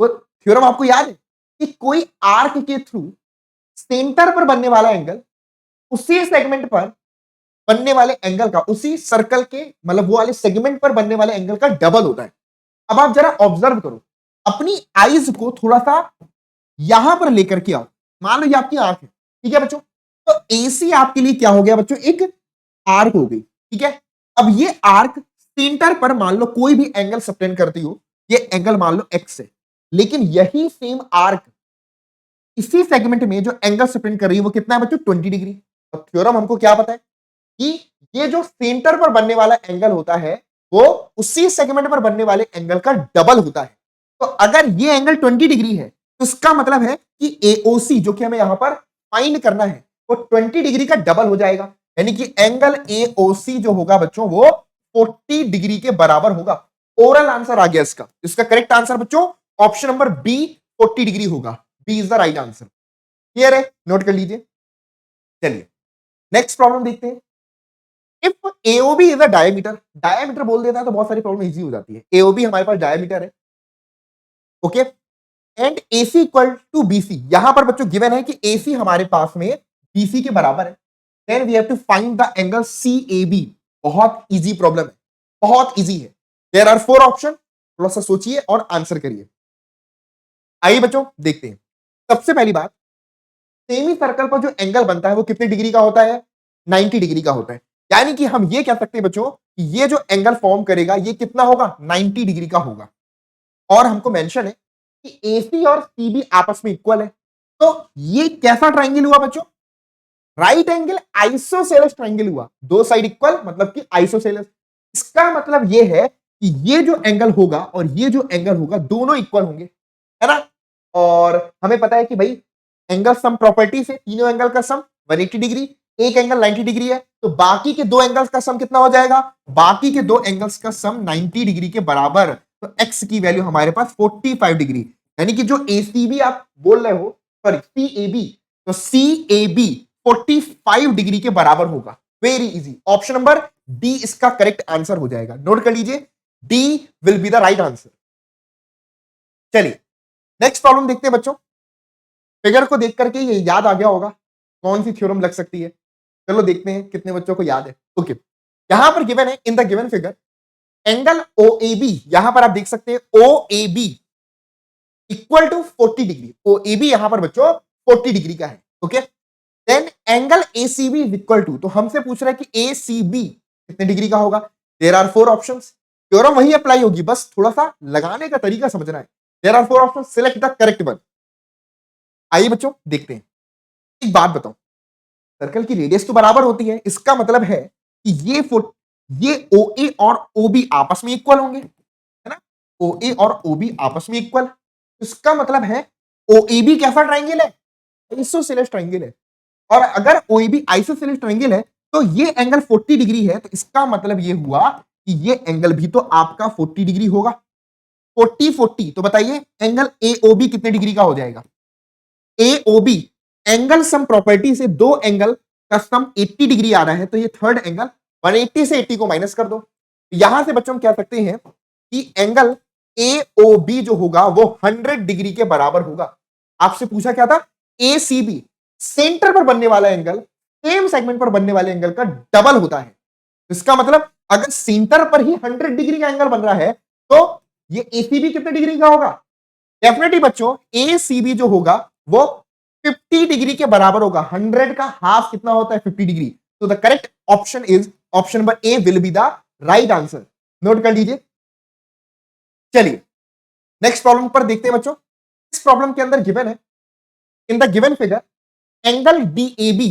वो थ्योरम आपको याद है कि कोई आर्क के थ्रू सेंटर पर बनने वाला एंगल उसी सेगमेंट पर बनने वाले एंगल का, उसी सर्कल के मतलब वो वाले सेगमेंट पर बनने वाले एंगल का डबल होता है। अब आप जरा ऑब्जर्व करो, अपनी आईज को थोड़ा सा यहां पर लेकर के आओ। मान लो ये आपकी आंख है, ठीक है बच्चों, तो एसी आपके लिए क्या हो गया बच्चों? एक आर्क हो गई। ठीक है, अब ये आर्क सेंटर पर मान लो कोई भी एंगल सस्टेन करती हो, ये एंगल मान लो एक्स है, लेकिन यही सेम आर्क इसी सेगमेंट में जो एंगल सस्टेन कर रही है वो कितना है बच्चों? 20 डिग्री। अब थ्योरम हमको क्या पता है कि ये जो सेंटर पर बनने वाला एंगल होता है वो उसी सेगमेंट पर बनने वाले एंगल का डबल होता है। तो अगर ये एंगल 20 डिग्री है तो इसका मतलब है कि एओसी जो कि हमें यहां पर फाइंड करना है वो 20 डिग्री का डबल हो जाएगा, यानी कि एंगल एओसी जो होगा बच्चों वो 40 डिग्री के बराबर होगा। ओरल आंसर आ गया इसका। इसका करेक्ट आंसर बच्चों ऑप्शन नंबर बी 40 डिग्री होगा। B is the right answer. Clear है? नोट कर लीजिए। चलिए नेक्स्ट प्रॉब्लम देखते हैं। If AOB is a diameter, diameter बोल देता है तो बहुत सारी प्रॉब्लम इजी हो जाती है। एओबी हमारे पास डायमीटर है, okay, and AC equal to BC. यहां पर बच्चों गिवन है कि एसी हमारे पास में बीसी के बराबर है, then we have to find the angle CAB. बहुत इजी प्रॉब्लम है, बहुत इजी है। देयर आर 4 ऑप्शन, थोड़ा सा सोचिए और आंसर करिए। आइए बच्चों देखते हैं। सबसे पहली बात, सेमी सर्कल पर जो एंगल बनता है वो कितने डिग्री का होता है? 90 डिग्री का होता है। यानी कि हम ये कह सकते हैं बच्चों कि ये जो एंगल फॉर्म करेगा ये कितना होगा? 90 डिग्री का होगा। और हमको मेंशन है कि एसी और सीबी आपस में इक्वल है। तो ये कैसा ट्राइंगल हुआ बच्चों? राइट एंगल आइसोसेलेस ट्राइंगल हुआ। दो साइड इक्वल मतलब कि आइसोसेलेस। इसका मतलब ये है कि ये जो एंगल होगा और ये जो एंगल होगा दोनों इक्वल होंगे, है ना? और हमें पता है कि भाई एंगल सम प्रॉपर्टी से तीनों एंगल का सम 180 डिग्री, एक एंगल 90 डिग्री है, तो बाकी के दो एंगल्स का सम कितना हो जाएगा? बाकी के दो एंगल्स का सम 90 डिग्री के बराबर। तो एक्स की वैल्यू हमारे पास 45 डिग्री, यानी कि जो एसीबी आप बोल रहे हो, सॉरी सीएबी, तो सीएबी 45 डिग्री के बराबर होगा। Very easy, option number D इसका करेक्ट आंसर हो जाएगा। नोट कर लीजिए, D will be the right answer. चलिए नेक्स्ट प्रॉब्लम देखते हैं बच्चों। फिगर को देख करके ये याद आ गया होगा कौन सी थ्योरम लग सकती है। चलो देखते हैं कितने बच्चों को याद है। ओके, यहां पर गिवन है in the given figure angle OAB, यहां पर आप देख सकते हैं OAB equal to 40 degree. OAB यहां पर बच्चों 40 डिग्री का है। Okay, then angle ACB is equal to, तो हमसे पूछ रहा है कि एसीबी कितने डिग्री का होगा। देयर आर 4 ऑप्शंस, थ्योरम वही अप्लाई होगी, बस थोड़ा सा लगाने का तरीका समझना है। There are 4 options, select the correct one. आइए बच्चों देखते हैं। एक बात बताओ, सर्कल की रेडियस तो बराबर होती है, इसका मतलब है कि ये OA और OB आपस में इक्वल होंगे, है ना? OA और OB आपस में इक्वल, इसका मतलब है OAB कैसा ट्राइंगल है? आइसोसेलेस ट्राइंगल है। और अगर OAB आइसोसेलेस ट्राइंगल है तो ये एंगल 40 डिग्री है, तो इसका मतलब ये हुआ कि ये एंगल भी तो आपका 40 डिग्री होगा। 40 40, तो बताइए एंगल AOB कितने डिग्री का हो जाएगा? AOB एंगल सम प्रॉपर्टी से दो एंगल का सम 80 डिग्री आ रहा है, तो ये थर्ड एंगल 180 से 80 को माइनस कर दो। यहां से बच्चों हम कह सकते हैं कि एंगल AOB जो होगा वो 100 डिग्री के बराबर होगा। आपसे पूछा क्या था? ACB सेंटर पर बनने वाला एंगल सेम सेगमेंट पर बनने वाले एंगल का डबल होता है। इसका मतलब अगर सेंटर पर ही 100 डिग्री का एंगल बन रहा है तो ये ACB कितने डिग्री का होगा? डेफिनेटली बच्चों ACB जो होगा वो 50 डिग्री के बराबर होगा। 100 का हाफ कितना होता है? 50 डिग्री। तो the correct option is option number A will be the right answer. Note कर लीजिए। चलिए नेक्स्ट प्रॉब्लम पर देखते हैं बच्चों। इस प्रॉब्लम के अंदर गिवन है, in the given figure angle DAB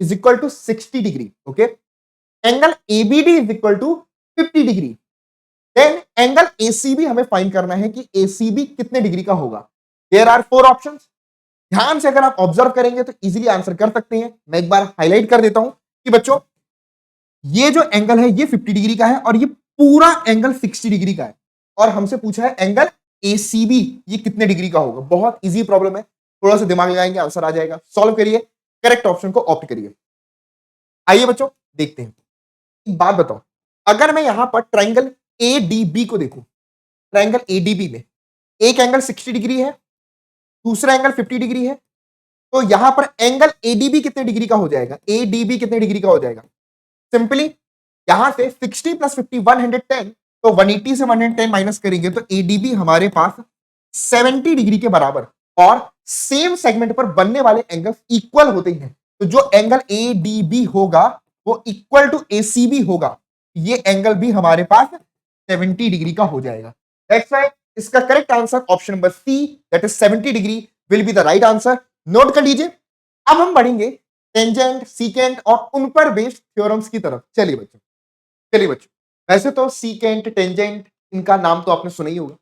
is equal to 60 degree. Okay, angle ABD is equal to 50 degree. Then angle ACB हमें फाइंड करना है कि ACB कितने डिग्री का होगा। There are 4 options. ध्यान से अगर आप ऑब्जर्व करेंगे तो इजीली आंसर कर सकते हैं। मैं एक बार हाईलाइट कर देता हूं कि बच्चों ये जो एंगल है ये 50 डिग्री का है और ये पूरा एंगल 60 डिग्री का है, और हमसे पूछा है एंगल ACB ये कितने डिग्री का होगा। बहुत इजी प्रॉब्लम है, थोड़ा सा दिमाग लगाएंगे आंसर आ जाएगा। सॉल्व करिए, करेक्ट ऑप्शन को ऑप्ट करिए। आइए बच्चों देखते हैं। एक बात बताओ, अगर मैं यहां पर ट्राइंगल ADB को देखूं, ट्राइंगल ADB में एक एंगल 60 डिग्री है, दूसरा एंगल 50 डिग्री है, तो यहां पर एंगल ADB कितने डिग्री का हो जाएगा? ADB कितने डिग्री का हो जाएगा? सिंपली यहां से 60 प्लस 50 110, तो 180 से 110 माइनस करेंगे तो ADB हमारे पास 70 डिग्री के बराबर, और सेम सेगमेंट पर बनने वाले एंगल्स इक्वल होते हैं, तो जो एंगल ADB होगा वो इक्वल टू ACB होगा। ये एंगल भी हमारे पास 70 डिग्री का हो जाएगा। दैट्स व्हाई इसका correct answer option number see that is 70 degree will be the right answer. Note कर लीजिए। अब हम बढ़ेंगे टेंजेंट, सीकेंट और उन पर बेस्ड थ्योरम्स की तरफ। चलिए बच्चों, वैसे तो सीकेंट, टेंजेंट इनका नाम तो आपने सुना ही होगा,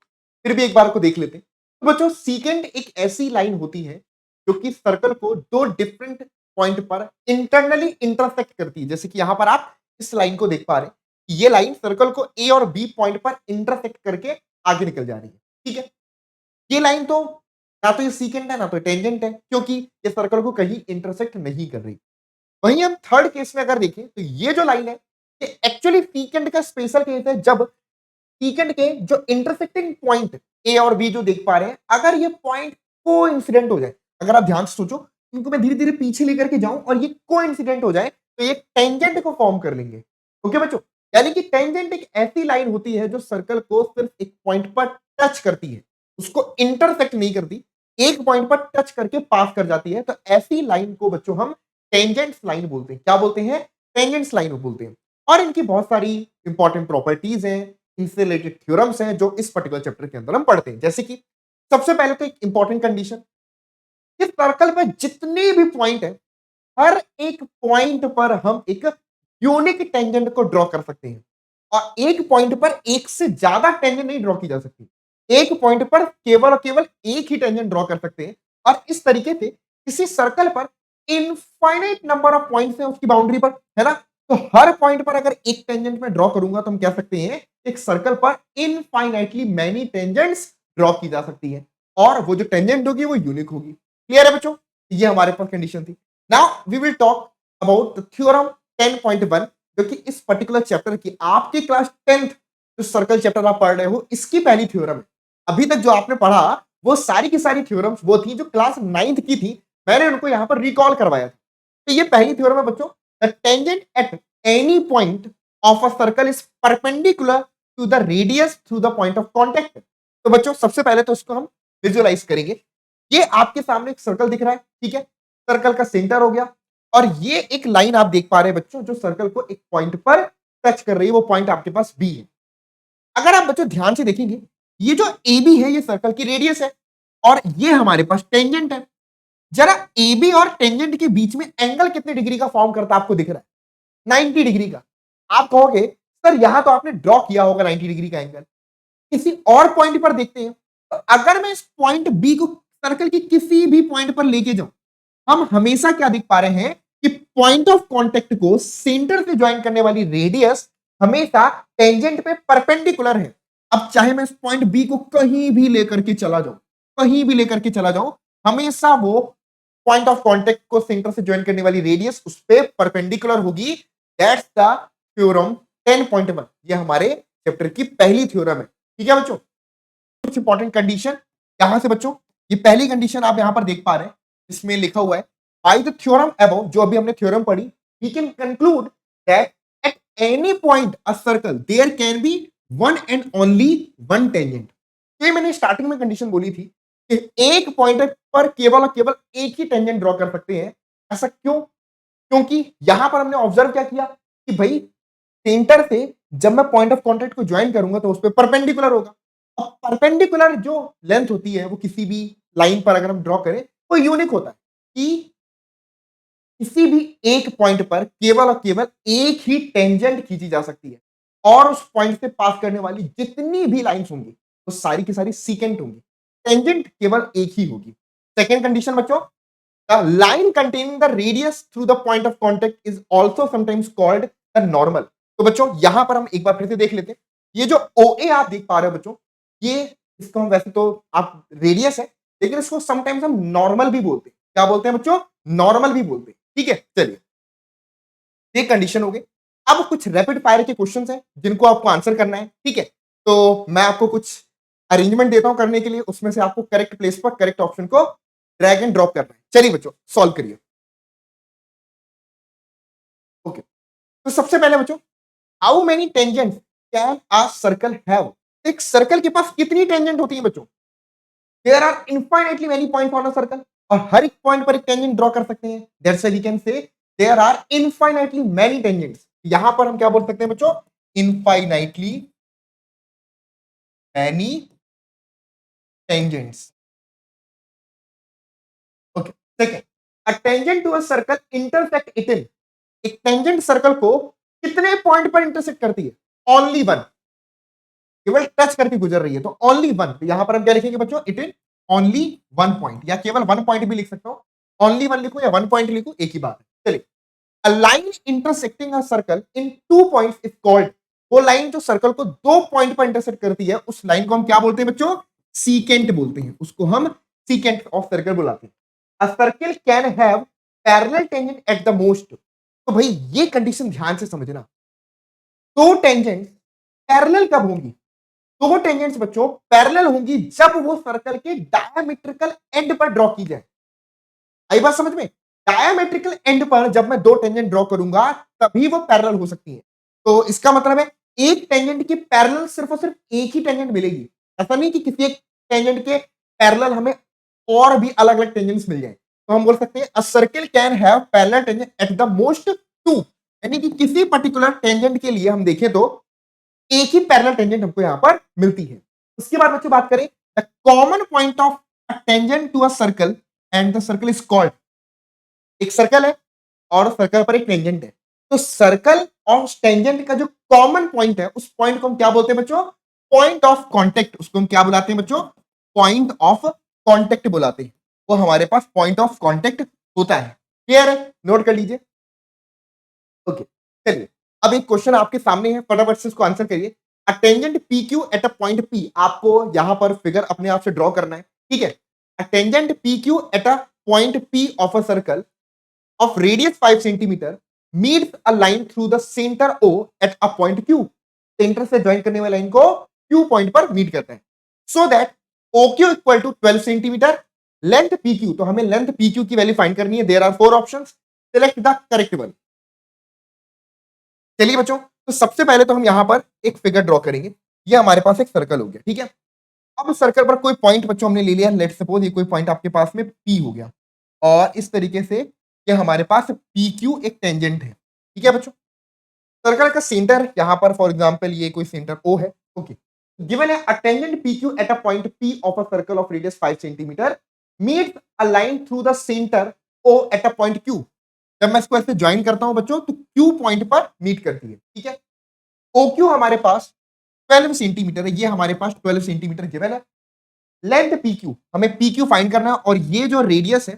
फिर भी एक बार को देख लेते हैं। तो बच्चों सीकेंट एक ऐसी लाइन होती है जो कि सर्कल को दो डिफरेंट पॉइंट पर इंटरनली इंटरसेक्ट करती है। जैसे कि यहां पर आप इस लाइन को देख पा रहे हैं, ये लाइन सर्कल को ए और बी पॉइंट पर इंटरसेक्ट करके आगे निकल जा रही है। ठीक है, ये लाइन तो ना तो ये सीकेंट है ना तो टेंजेंट है, क्योंकि ये सर्कल को कहीं इंटरसेक्ट नहीं कर रही। वहीं हम थर्ड केस में अगर देखें तो ये जो लाइन है ये एक्चुअली सीकेंट का स्पेशल केस है, जब सीकेंट के जो इंटरसेक्टिंग पॉइंट ए और बी जो देख पा रहे हैं, अगर ये पॉइंट को इंसिडेंट हो जाए, अगर आप ध्यान से सोचो, इनको मैं धीरे धीरे पीछे लेकर के जाऊं और ये को इंसिडेंट हो जाए तो ये टेंजेंट को फॉर्म कर लेंगे। ओके बच्चों, यानी कि टेंजेंट एक ऐसी लाइन होती है जो सर्कल को सिर्फ एक पॉइंट पर टच करती है, उसको इंटरसेक्ट नहीं करती, एक पॉइंट पर टच करके पास कर जाती है। तो ऐसी लाइन को बच्चों हम टेंजेंट्स लाइन बोलते हैं। क्या बोलते हैं? टेंजेंट्स लाइन बोलते हैं। और इनकी बहुत सारी इंपॉर्टेंट प्रॉपर्टीज हैं, इनसे रिलेटेड थ्योरम्स हैं जो इस पर्टिकुलर चैप्टर के अंदर हम पढ़ते हैं। जैसे कि सबसे पहले तो एक इंपॉर्टेंट कंडीशन, इस सर्कल में जितने भी पॉइंट है, हर एक पॉइंट पर हम एक यूनिक टेंजेंट को ड्रॉ कर सकते हैं, और एक पॉइंट पर एक से ज्यादा टेंजेंट नहीं ड्रॉ की जा सकती। एक पॉइंट पर केवल और केवल एक ही टेंजेंट ड्रॉ कर सकते हैं, और इस तरीके से किसी सर्कल पर इनफाइनाइट नंबर ऑफ पॉइंट्स हैं उसकी बाउंड्री पर, है ना? तो हर पॉइंट पर अगर एक टेंजेंट में ड्रॉ करूंगा तो हम कह सकते हैं एक सर्कल पर इनफाइनाइटली मैनी टेंजेंट्स ड्रॉ की जा सकती है, और वो जो टेंजेंट होगी वो यूनिक होगी। क्लियर है बच्चों? ये हमारे पास कंडीशन थी। Now we will talk about the theorem 10.1, जो कि इस पर्टिकुलर चैप्टर की आपके क्लास 10th जो सर्कल चैप्टर आप पढ़ रहे हो इसकी पहली थ्योरम है। अभी तक जो आपने पढ़ा वो सारी की सारी थ्योरम्स वो थी जो क्लास 9th की थी, मैंने उनको यहां पर रिकॉल करवाया था। तो ये पहली थ्योरम है बच्चों, the tangent at any point of a circle is perpendicular to the radius through the point of contact. तो बच्चों सबसे पहले तो इसको हम विजुअलाइज करेंगे। ये आपके सामने एक सर्कल दिख रहा है, ठीक है, सर्कल का सेंटर हो गया, और ये एक लाइन आप देख पा रहे हैं बच्चों जो सर्कल को एक पॉइंट पर टच कर रही है, वो पॉइंट आपके पास बी है। अगर आप बच्चों ध्यान से देखेंगे, ये जो ए बी है ये सर्कल की रेडियस है, और ये हमारे पास टेंजेंट है। जरा AB और टेंजेंट के बीच में एंगल कितने डिग्री का फॉर्म करता आपको दिख रहा है? 90 डिग्री का। आप कहोगे सर यहां तो आपने ड्रॉ किया होगा 90 डिग्री का एंगल, किसी और पॉइंट पर देखते हैं। तो अगर मैं इस पॉइंट बी को सर्कल के किसी भी पॉइंट पर लेके जाऊं, हम हमेशा क्या देख पा रहे हैं कि पॉइंट ऑफ कांटेक्ट को सेंटर से ज्वाइन करने वाली रेडियस हमेशा टेंजेंट पे परपेंडिकुलर है। अब चाहे मैं इस पॉइंट बी को कहीं भी लेकर के चला जाऊं, कहीं भी लेकर के चला जाऊं, हमेशा वो पॉइंट ऑफ कांटेक्ट को सेंटर से ज्वाइन करने वाली रेडियस उस पर परपेंडिकुलर होगी। That's the theorem 10.1। ये हमारे चैप्टर की पहली थ्योरम है। ठीक है बच्चों, कुछ इंपॉर्टेंट कंडीशन यहां से बच्चों, ये पहली कंडीशन आप यहां पर देख पा रहे हैं, इसमें लिखा हुआ है बाय द थ्योरम अबव, जो अभी हमने थ्योरम पढ़ी, we can conclude that at any point a circle there can be one and only one tangent. ये मैंने स्टार्टिंग में कंडीशन बोली थी कि एक पॉइंट पर केवल और केवल एक ही टेंजेंट ड्रॉ कर सकते हैं। ऐसा क्यों? क्योंकि यहां पर हमने ऑब्जर्व क्या किया कि भाई सेंटर से जब मैं पॉइंट ऑफ कांटेक्ट को ज्वाइन करूंगा तो उस पर परपेंडिकुलर होगा। और परपेंडिकुलर जो लेंथ होती है वो किसी भी लाइन पर अगर हम ड्रॉ करें वो यूनिक होता है कि किसी भी एक पॉइंट पर केवल और केवल एक ही टेंजेंट खींची जा सकती है और उस पॉइंट से पास करने वाली जितनी भी लाइंस होंगी वो सारी की सारी सीकेंट होंगी, टेंजेंट केवल एक ही होगी। सेकेंड कंडीशन बच्चों, the line containing the radius through the point of contact is also sometimes called the normal. तो बच्चों यहां पर हम एक बार फिर से देख लेते हैं, ये जो OA आप देख पा रहे हो बच्चों, ये इसको हम वैसे तो आप रेडियस है, लेकिन इसको समटाइम्स हम नॉर्मल भी बोलते हैं। क्या बोलते हैं बच्चों? नॉर्मल भी बोलते हैं। ठीक है, चलिए ये कंडीशन हो गई। अब कुछ रैपिड फायर के क्वेश्चंस हैं जिनको आपको आंसर करना है। ठीक है, तो मैं आपको कुछ अरेंजमेंट देता हूं करने के लिए, उसमें से आपको करेक्ट प्लेस पर करेक्ट ऑप्शन को ड्रैग एंड ड्रॉप करना है। चलिए बच्चों सॉल्व करिए। ओके, तो सबसे पहले बच्चों, how many tangents can a circle have? एक सर्कल के पास कितनी टेंजेंट होती है बच्चों? There are infinitely many points on a circle, और हर एक पॉइंट पर एक टेंजेंट ड्रॉ कर सकते हैं। That's why we can say there are infinitely many tangents. यहां पर हम क्या बोल सकते हैं बच्चों? Infinitely many tangents. Okay, second, a tangent to a circle intersect it in. एक टेंजेंट सर्कल को कितने पॉइंट पर इंटरसेक्ट करती है? ओनली वन, केवल टच करके गुजर रही है, तो ओनली वन। तो यहां पर हम क्या लिखेंगे बच्चों? It is only one point, या केवल वन पॉइंट भी लिख सकता हूं, ओनली वन लिखो या वन पॉइंट लिखो, एक ही बात है। चलिए, a line intersecting a circle in two points is called. वो लाइन जो सर्कल को दो पॉइंट पर इंटरसेक्ट करती है उस लाइन को हम क्या बोलते हैं बच्चों? सीकेंट बोलते हैं, उसको हम सीकेंट ऑफ सर्कल बुलाते हैं। A circle can have parallel tangent at the most. तो भाई ये कंडीशन ध्यान से समझना, दो टेंजेंट पैरेलल कब होंगी? दो टेंजेंट्स बच्चों पैरेलल होंगी जब वो सर्कल के डायमेट्रिकल एंड पर ड्रॉ की जाए। आई बात समझ में? डायमेट्रिकल एंड पर जब मैं दो टेंजेंट ड्रॉ करूंगा तभी वो पैरेलल हो सकती है। तो इसका मतलब है एक टेंजेंट की पैरेलल सिर्फ और सिर्फ एक ही टेंजेंट मिलेगी। ऐसा नहीं कि किसी एक टेंजेंट के पैरेलल हमें और भी अलग अलग टेंजेंट्स मिल जाए। तो हम बोल सकते हैं a circle can have parallel tangent at the most two, यानी कि किसी पर्टिकुलर टेंजेंट के लिए हम देखें तो एक ही पैरेलल टेंजेंट हमको यहां पर मिलती है। उसके बाद बच्चों बात करें the common point of a tangent to a circle and the circle is called. एक सर्कल है और सर्कल पर एक टेंजेंट है, तो सर्कल और टेंजेंट का जो कॉमन पॉइंट है उस पॉइंट को हम क्या बोलते हैं बच्चों? Point of contact. उसको हम क्या बुलाते हैं बच्चों? पॉइंट ऑफ कांटेक्ट बुलाते हैं। वो हमारे पास पॉइंट ऑफ कांटेक्ट होता है। क्लियर है? नोट कर लीजिए। ओके, चलिए अब एक क्वेश्चन आपके सामने है, फटाफट से इसको आंसर करिए। A tangent P Q eight a point P, आपको यहां पर फिगर अपने आप से ड्रॉ करना है। ठीक है, a tangent P Q eight a point P of a circle of radius 5 centimeter meets a line through the center O at a point Q। Centre से ज्वाइन करने वाली लाइन को Q पॉइंट पर मीट करते हैं। So that OQ equal to 12 centimetre, length PQ, तो हमें लेंथ PQ की वैल्यू फाइंड करनी है। There are four options, select the correct one. चलिए बच्चों, तो सबसे पहले तो हम यहां पर एक फिगर ड्रॉ करेंगे। ये हमारे पास एक सर्कल हो गया। ठीक है, अब सर्कल पर कोई पॉइंट बच्चों हमने ले लिया, लेट सपोज ये कोई पॉइंट आपके पास में P हो गया, और इस तरीके से ये हमारे पास PQ एक टेंजेंट है। ठीक है बच्चों, सर्कल का सेंटर यहां पर फॉर एग्जांपल ये कोई सेंटर O है। ओके, गिवन है a tangent PQ at a point P of a circle of radius 5 centimetre meet a line through the centre O at a point Q. जब मैं इसको ऐसे ज्वाइन करता हूं बच्चों तो क्यू पॉइंट पर मीट करती है, ठीक है। ओ क्यू हमारे पास 12 सेंटीमीटर है, ये हमारे पास 12 सेंटीमीटर गिवन है। लेंथ पी क्यू, हमें पी क्यू फाइंड करना है और ये जो रेडियस है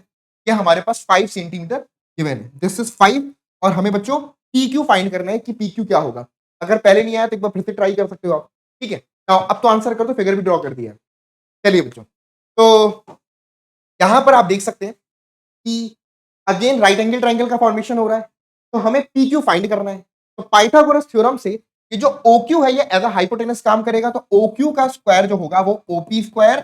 ये हमारे पास 5 सेंटीमीटर गिवन है, दिस इज 5। और हमें बच्चों पी क्यू फाइंड करना है कि पी क्यू क्या होगा। अगर पहले नहीं आया तो एक बार फिर से ट्राई कर सकते हो आप, ठीक है। अब तो आंसर कर दो, फिगर भी ड्रॉ कर दिया। चलिए बच्चों, तो यहां पर आप देख सकते हैं कि अगेन राइट एंगल ट्राइंगल का फॉर्मेशन हो रहा है, तो हमें पी क्यू फाइंड करना है। तो पाइथागोरस थ्योरम से ये जो ओ क्यू है ये एज अ हाइपोटेनस काम करेगा, तो ओ क्यू का स्क्वायर जो होगा वो OP square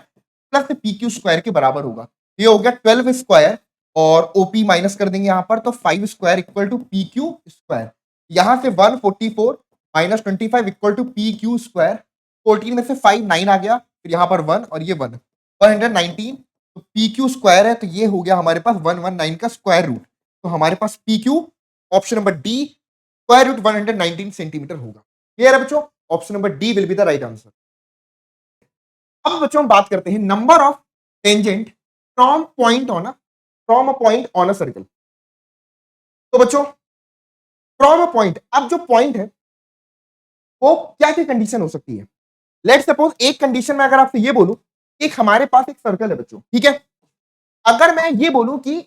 plus P Q square के बराबर होगा। ये हो गया 12 स्क्वायर और ओपी माइनस कर देंगे यहां पर, तो 5 square equal to P Q square. यहां से 144 minus 25 equal to P Q square. 14 में से 5 9 आ गया, फिर यहां पर 1 और ये 1 119। तो पी क्यू स्क्वायर है, तो ये हो गया हमारे पास 119 का स्क्वायर रूट। तो हमारे पास P Q option number D square root 119 centimetre होगा। क्लियर है बच्चों? Option number D will be the right answer. अब बच्चों हम बात करते हैं number of tangent from a point on a circle. तो बच्चों फ्रॉम अ पॉइंट, अब जो पॉइंट है वो क्या क्या कंडीशन हो सकती है। लेट सपोज एक कंडीशन में अगर आपसे ये बोलूं, एक हमारे पास एक सर्कल है बच्चों, ठीक है। अगर मैं ये बोलूं कि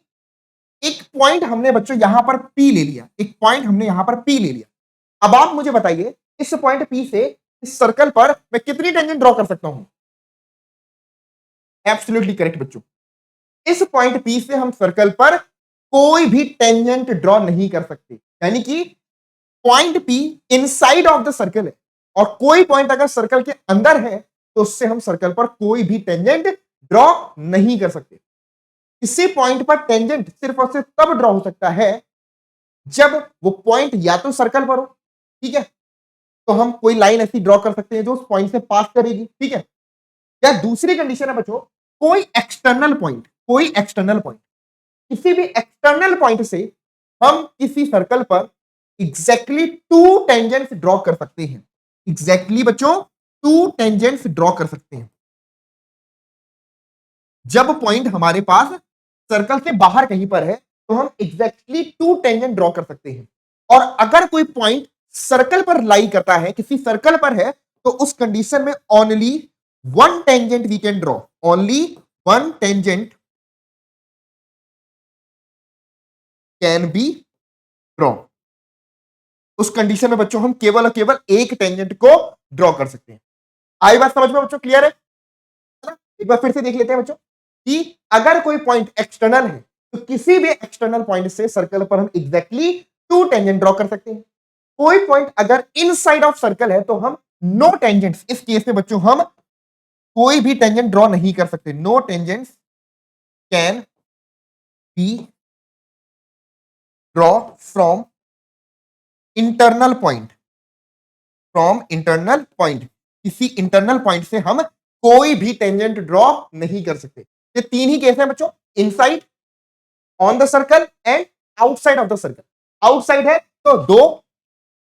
एक पॉइंट हमने बच्चों यहां पर पी ले लिया, एक पॉइंट हमने यहां पर पी ले लिया। अब आप मुझे बताइए इस पॉइंट पी से इस सर्कल पर मैं कितनी टेंजेंट ड्रॉ कर सकता हूं। एब्सोल्युटली करेक्ट बच्चों, इस पॉइंट पी से हम सर्कल पर कोई भी टेंजेंट ड्रॉ नहीं कर सकते। यानी कि point P inside of the circle है और कोई पॉइंट अगर सर्कल के अंदर है तो उससे हम सर्कल पर कोई भी टेंजेंट ड्रॉ नहीं कर सकते। इसी पॉइंट पर टेंजेंट सिर्फ और सिर्फ तब ड्रॉ हो सकता है जब वो पॉइंट या तो सर्कल पर हो, ठीक है, तो हम कोई लाइन ऐसी ड्रॉ कर सकते हैं जो उस पॉइंट से पास करेगी, ठीक है। या दूसरी कंडीशन है बच्चों, कोई एक्सटर्नल पॉइंट, किसी भी एक्सटर्नल पॉइंट से हम किसी सर्कल पर एग्जैक्टली टू टेंजेंट्स ड्रॉ कर सकते हैं। एग्जैक्टली बच्चों टू टेंजेंट्स ड्रॉ कर सकते हैं जब पॉइंट हमारे पास सर्कल से बाहर कहीं पर है, तो हम एग्जैक्टली टू टेंजेंट ड्रॉ कर सकते हैं। और अगर कोई पॉइंट सर्कल पर लाई करता है, किसी सर्कल पर है, तो उस कंडीशन में only one tangent we can draw, only one tangent can be draw. उस कंडीशन में बच्चों हम केवल और केवल एक टेंजेंट को ड्रॉ कर सकते हैं। आई बात समझ में बच्चों? क्लियर है? एक बार फिर से देख लेते हैं बच्चों कि अगर कोई पॉइंट एक्सटर्नल है तो किसी भी एक्सटर्नल पॉइंट से सर्कल पर हम एग्जैक्टली टू टेंजेंट ड्रॉ कर सकते हैं। कोई पॉइंट अगर इनसाइड ऑफ सर्कल है तो हम नो टेंजेंट्स, इस केस में बच्चों हम कोई भी टेंजेंट ड्रॉ नहीं कर सकते। No tangents can be draw from internal point, from internal point, किसी इंटरनल पॉइंट से हम कोई भी टेंजेंट ड्रॉ नहीं कर सकते। ये तीन ही केस है बच्चों, inside, on the circle and outside of the circle. Outside है तो दो,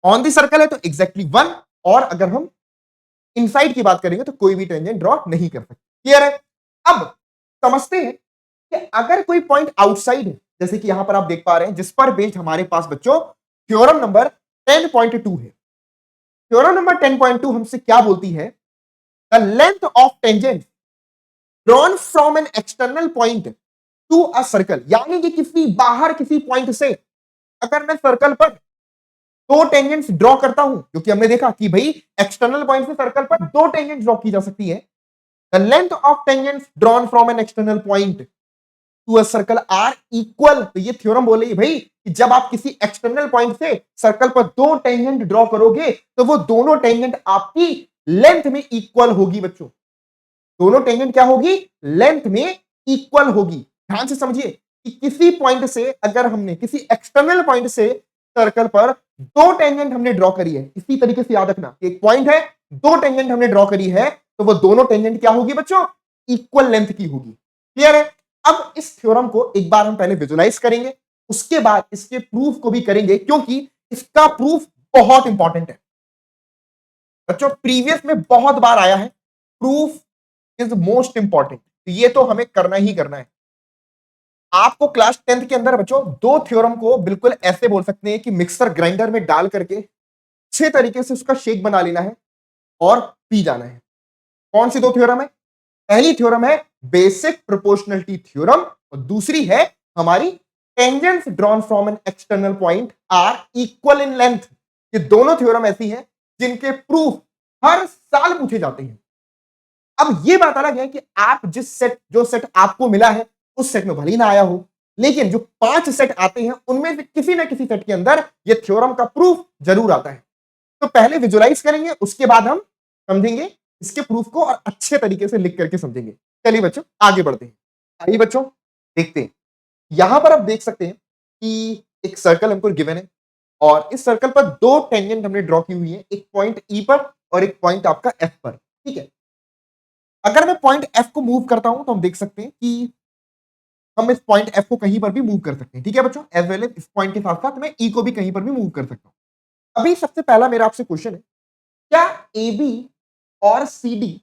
ऑन द सर्कल है तो एग्जैक्टली वन, और अगर हम इनसाइड की बात करेंगे तो कोई भी टेंजेंट ड्रॉ नहीं कर सकते। क्लियर है? अब समझते हैं कि अगर कोई पॉइंट आउटसाइड है, जैसे कि यहां पर आप देख पा रहे हैं, जिस पर बेस्ड हमारे पास बच्चों थ्योरम नंबर 10.2 है। थ्योरम नंबर 10.2 हमसे क्या बोलती है? The length of tangent drawn from an external point to a circle, यानी कि किसी बाहर किसी पॉइंट से अगर मैं सर्कल पर दो टेंजेंट्स ड्रॉ करता हूं, क्योंकि हमने देखा कि भाई एक्सटर्नल पॉइंट से सर्कल पर दो टेंजेंट्स ड्रॉ की जा सकती है। The length of tangents drawn from an external point to a circle are equal. तो ये थ्योरम बोले भाई कि जब आप किसी एक्सटर्नल पॉइंट से सर्कल पर दो टेंजेंट ड्रॉ करोगे तो वो दोनों टेंजेंट आपकी लेंथ में इक्वल होगी बच्चों। दोनों टेंजेंट क्या होगी? लेंथ में इक्वल होगी। ध्यान से समझिए कि किसी पॉइंट से अगर हमने किसी एक्सटर्नल पॉइंट से सर्कल पर दो टेंजेंट हमने ड्रॉ करी है, इसी तरीके से याद रखना, एक पॉइंट है, दो टेंजेंट हमने ड्रॉ करी है, तो वो दोनों टेंजेंट क्या होगी बच्चों? इक्वल लेंथ की होगी। क्लियर है? अब इस थ्योरम को एक बार हम पहले विजुलाइज करेंगे, उसके बाद इसके प्रूफ को भी करेंगे, क्योंकि इसका प्रूफ बहुत इंपॉर्टेंट है बच्चों। प्रीवियस में बहुत बार आया है, प्रूफ इज मोस्ट इंपॉर्टेंट, तो ये तो हमें करना ही करना है। आपको क्लास 10th के अंदर बच्चों दो थ्योरम को बिल्कुल ऐसे बोल सकते हैं कि मिक्सर ग्राइंडर में डाल करके अच्छे तरीके से उसका शेक बना लेना है और पी जाना है। कौन सी दो थ्योरम है? पहली थ्योरम है बेसिक प्रोपोर्शनलिटी थ्योरम और दूसरी है हमारी tangents drawn from an external point are equal in length. ये दोनों थ्योरम ऐसी हैं जिनके प्रूफ हर साल पूछे जाते हैं। अब ये बात अलग है कि आप जो सेट आपको मिला है उस सेट में भले ही ना आया हो, लेकिन जो 5 सेट आते हैं उनमें से किसी ना किसी सेट के अंदर ये थ्योरम का प्रूफ जरूर आता है। तो पहले विजुलाइज करेंगे, उसके बाद हम समझेंगे इसके प्रूफ को और अच्छे तरीके से लिख करके समझेंगे। चलिए बच्चों आगे बढ़ते हैं। आइए बच्चों देखते हैं। यहां पर आप देख सकते हैं कि एक सर्कल हमको गिवन है और इस सर्कल पर दो टेंजेंट हमने ड्रॉ की हुई है, एक पॉइंट ई पर और एक पॉइंट आपका एफ पर। ठीक है, अगर मैं पॉइंट एफ को मूव करता हूं तो हम देख सकते हैं कि हम इस पॉइंट एफ को कहीं पर भी मूव कर सकते हैं। ठीक है बच्चों, एज वेल एज इस पॉइंट के साथ साथ मैं ई को भी कहीं पर भी मूव कर सकता हूं। अभी सबसे पहला मेरा आपसे क्वेश्चन है, क्या ए बी और सी डी,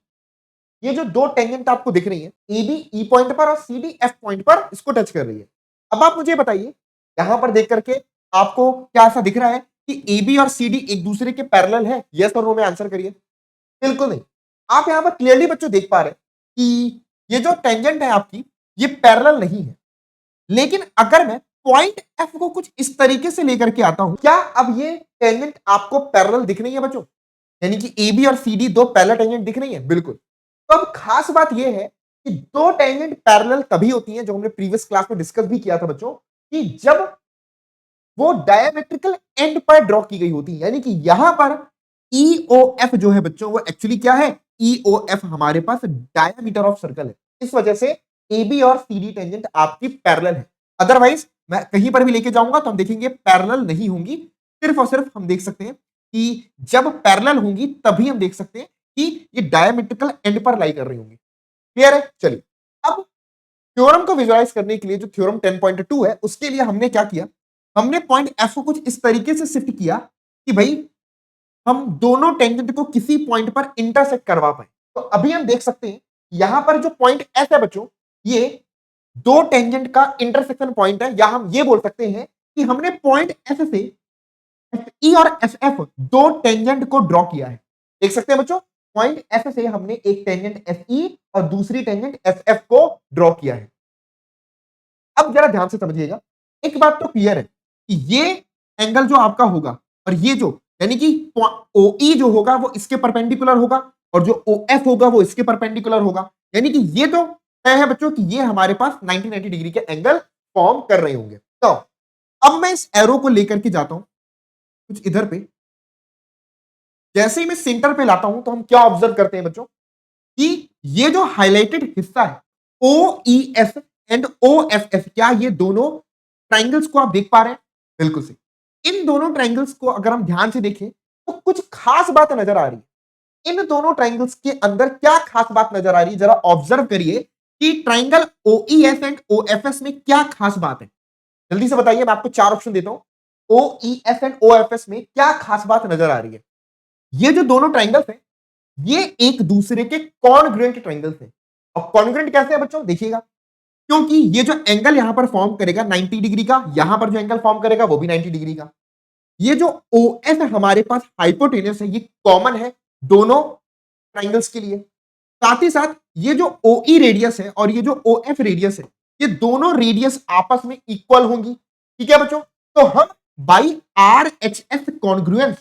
ये जो दो टेंजेंट आपको दिख रही है, ए बी ई पॉइंट पर और सी डी एफ पॉइंट पर इसको टच कर रही है। अब आप मुझे बताइए यहां पर देख करके आपको क्या ऐसा दिख रहा है कि ए बी और सी डी एक दूसरे के पैरेलल है? यस और नो में आंसर करिए। बिल्कुल नहीं। आप यहां पर क्लियरली बच्चों देख पा रहे हैं कि ये जो टेंजेंट है आपकी ये पैरेलल नहीं है। लेकिन अगर मैं पॉइंट एफ को कुछ इस तरीके से लेकर के आता हूं, क्या अब ये टेंजेंट आपको पैरेलल दिख रही है बच्चों? यानी कि ए बी और सी डी दो पैरेलल टेंजेंट दिख रही है? बिल्कुल। तो अब खास बात यह है कि दो टेंजेंट पैरेलल तभी होती हैं, जो हमने प्रीवियस क्लास में डिस्कस भी किया था बच्चों, कि जब वो डायमेट्रिकल एंड पर ड्रॉ की गई होती है। यानी कि यहां पर EOF जो है बच्चों वो एक्चुअली क्या है? EOF हमारे पास डायमीटर ऑफ सर्कल है। इस वजह से AB और CD टेंजेंट आपकी पैरेलल है। अदरवाइज मैं कहीं पर भी लेके जाऊंगा तो हम देखेंगे पैरेलल नहीं होंगी। सिर्फ और सिर्फ हम देख सकते हैं कि जब पैरेलल होंगी तभी हम देख सकते हैं कि ये डायमेट्रिकल एंड पर लाई कर रही होंगी। क्लियर है? चलिए अब थ्योरम को विजुलाइज करने के लिए जो थ्योरम 10.2 है उसके लिए हमने क्या किया, हमने पॉइंट एफ को कुछ इस तरीके से शिफ्ट किया कि भाई हम दोनों टेंजेंट को किसी पॉइंट पर इंटरसेक्ट करवा पाए। तो अभी हम देख सकते हैं यहां पर जो पॉइंट एस है बच्चों, ये दो टेंजेंट का इंटरसेक्शन पॉइंट है, या हम ये बोल सकते हैं कि हमने पॉइंट एस से एफ ई और एफ एफ दो टेंजेंट को ड्रॉ किया है। देख सकते हैं बच्चों, पॉइंट एस से हमने एक टेंजेंट एफ ई और दूसरी टेंजेंट एफ एफ को ड्रॉ किया है। अब जरा ध्यान से समझिएगा, एक बात तो क्लियर है कि ये एंगल जो आपका होगा और ये जो, यानी कि OE जो होगा वो इसके परपेंडिकुलर होगा और जो OF होगा वो इसके परपेंडिकुलर होगा। यानी कि ये तो तय है बच्चों कि ये हमारे पास 90 डिग्री के एंगल फॉर्म कर रहे होंगे। तो अब मैं इस एरो को लेकर के जाता हूं कुछ इधर पे। जैसे ही मैं सेंटर पे लाता हूं तो हम क्या ऑब्जर्व करते हैं बच्चों कि ये जो हाईलाइटेड हिस्सा है OEF एंड OFF, क्या ये दोनों ट्राइंगल्स को आप देख पा रहे हैं? बिल्कुल सही। इन दोनों ट्राइंगल्स को अगर हम ध्यान से देखें तो कुछ खास बात नजर आ रही है। इन दोनों ट्राइंगल्स के अंदर क्या खास बात नजर आ रही है, जरा ऑब्जर्व करिए कि ट्राइंगल OEF एंड OFS में क्या खास बात है। जल्दी से बताइए, मैं आपको 4 ऑप्शन देता हूं। OEF एंड OFS में क्या खास बात नजर आ रही है? ये जो दोनों ट्राइंगल्स हैं ये एक दूसरे के कॉन्ग्रुएंट ट्राइंगल्स हैं। और कॉन्ग्रुएंट कैसे है बच्चों? देखिएगा, क्योंकि ये जो एंगल यहां पर फॉर्म करेगा 90 डिग्री का, यहां पर जो एंगल फॉर्म करेगा वो भी 90 डिग्री का। ये जो OF हमारे पास हाइपोटेनस है ये कॉमन है दोनों ट्राइंगल्स के लिए। साथ ही साथ ये जो OE रेडियस है और ये जो OF रेडियस है, ये दोनों रेडियस आपस में इक्वल होंगी। ठीक है बच्चों, तो हम by RHS congruence,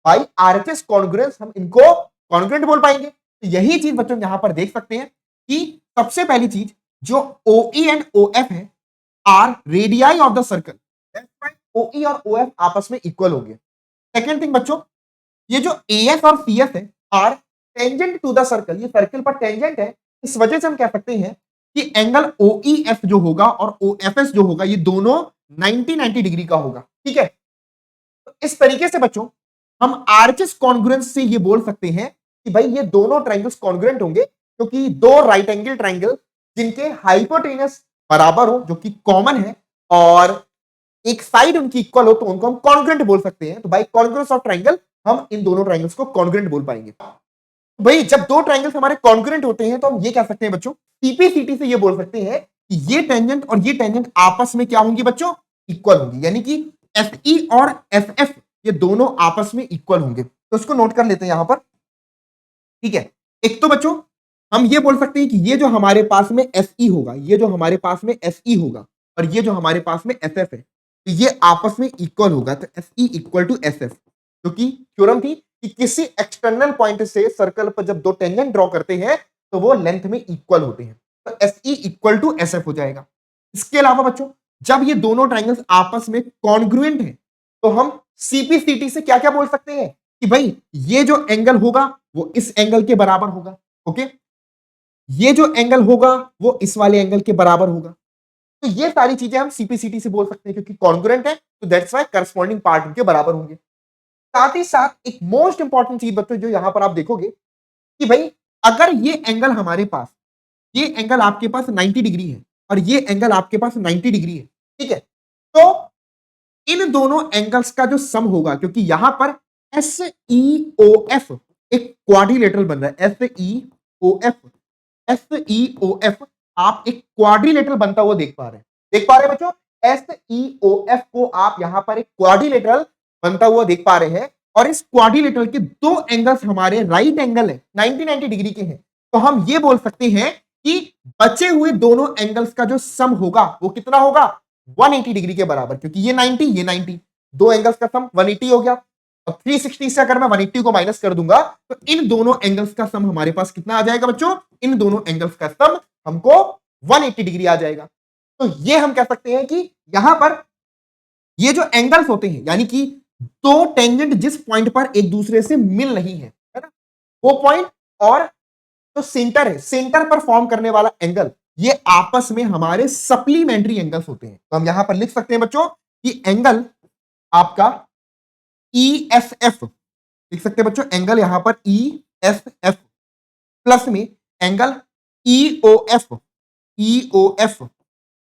by RHS congruence हम इनको कॉन्ग्रुएंट बोल पाएंगे। तो यही चीज बच्चों यहां पर देख सकते हैं कि सबसे पहली चीज जो OE एंड OF है are radii of the circle, OE और OF आपस में इक्वल होंगे। सेकेंड थिंग बच्चों, ये जो AF और CF है are tangent to the circle, ये सर्कल पर टेंजेंट है। इस वजह से हम कह सकते हैं कि एंगल OEF जो होगा और OFS जो होगा ये दोनों 90 डिग्री का होगा। ठीक है, तो इस तरीके से बच्चों हम आरएचएस कॉन्ग्रुएंस से ये बोल सकते हैं कि भाई ये दोनों ट्राइंगल्स कॉन्ग्रुएंट होंगे, क्योंकि दो राइट एंगल ट्राइंगल जिनके हाइपोटेनस बराबर हो, जो कि कॉमन है, और एक साइड उनकी इक्वल हो, तो उनको हम कॉन्ग्रुएंट बोल सकते हैं। तो बाय कॉन्ग्रुएंस ऑफ ट्राइंगल हम इन दोनों ट्राइंगल्स को कॉन्ग्रुएंट बोल पाएंगे। भाई जब दो ट्राइंगल्स हमारे कॉन्ग्रुएंट होते हैं तो हम ये कह सकते हैं बच्चों, सीपीसीटी से ये बोल सकते हैं कि ये टेंजेंट और ये टेंजेंट आपस में क्या होंगी बच्चों, इक्वल होंगी, यानी कि FE और FF ये दोनों आपस में इक्वल होंगे। तो इसको नोट कर लेते हैं यहां पर, ठीक है। एक तो बच्चों हम ये बोल सकते हैं कि ये जो हमारे पास में SE होगा, ये जो हमारे पास में SE होगा और ये जो हमारे पास में SF है, तो ये आपस में इक्वल होगा, तो SE इक्वल टू SF, क्योंकि थ्योरम थी कि किसी एक्सटर्नल पॉइंट से सर्कल पर जब दो टेंजेंट ड्रॉ करते हैं तो वो लेंथ में इक्वल होते हैं, तो SE इक्वल टू SF हो जाएगा। इसके अलावा बच्चों जब ये दोनों ट्राइंगल्स आपस में कॉन्ग्रुएंट हैं तो हम CPCT से क्या क्या बोल सकते हैं कि भाई ये जो एंगल होगा वो इस एंगल के बराबर होगा, ओके, ये जो एंगल होगा वो इस वाले एंगल के बराबर होगा। तो ये सारी चीजें हम CPCT से बोल सकते हैं क्योंकि कॉन्ग्रुएंट है, तो दैट्स व्हाई करस्पॉन्डिंग पार्ट उनके बराबर होंगे। साथ ही साथ एक मोस्ट इंपॉर्टेंट चीज बच्चों जो यहां पर आप देखोगे कि भाई अगर ये एंगल हमारे पास, ये एंगल आपके पास 90 डिग्री है और ये एंगल आपके पास 90 डिग्री है, ठीक है, तो इन दोनों एंगल्स का जो सम होगा, क्योंकि यहां पर SEOF एक क्वाड्रिलेटरल बन रहा है, SEOF आप एक क्वाड्रिलेटरल बनता हुआ देख पा रहे हैं, देख पा रहे हैं बच्चों, SEOF को आप यहां पर एक क्वाड्रिलेटरल बनता हुआ देख पा रहे हैं और इस क्वाड्रिलेटरल के दो एंगल्स हमारे राइट एंगल है, 90 डिग्री के हैं, तो हम ये बोल सकते हैं कि बचे हुए दोनों एंगल्स का जो सम होगा वो कितना होगा, 180 डिग्री के बराबर, क्योंकि ये 90 ये 90, दो एंगल्स का सम 180 हो गया। और 360 से अगर मैं 180 को माइनस कर दूंगा तो इन दोनों एंगल्स का सम हमारे पास कितना आ जाएगा बच्चों, इन दोनों एंगल्स का सम हमको 180 डिग्री आ जाएगा। तो ये हम कह सकते हैं कि यहां पर ये जो एंगल्स होते हैं, यानी कि दो टेंजेंट जिस पॉइंट पर एक दूसरे से मिल रही है ना, वो पॉइंट और जो सेंटर है, सेंटर पर फॉर्म करने वाला एंगल, ये आपस में हमारे सप्लीमेंट्री एंगल्स होते हैं। तो हम यहां पर लिख सकते हैं बच्चों कि एंगल आपका EFF, लिख सकते हैं बच्चों एंगल यहां पर EFF प्लस में angle EOF, EOF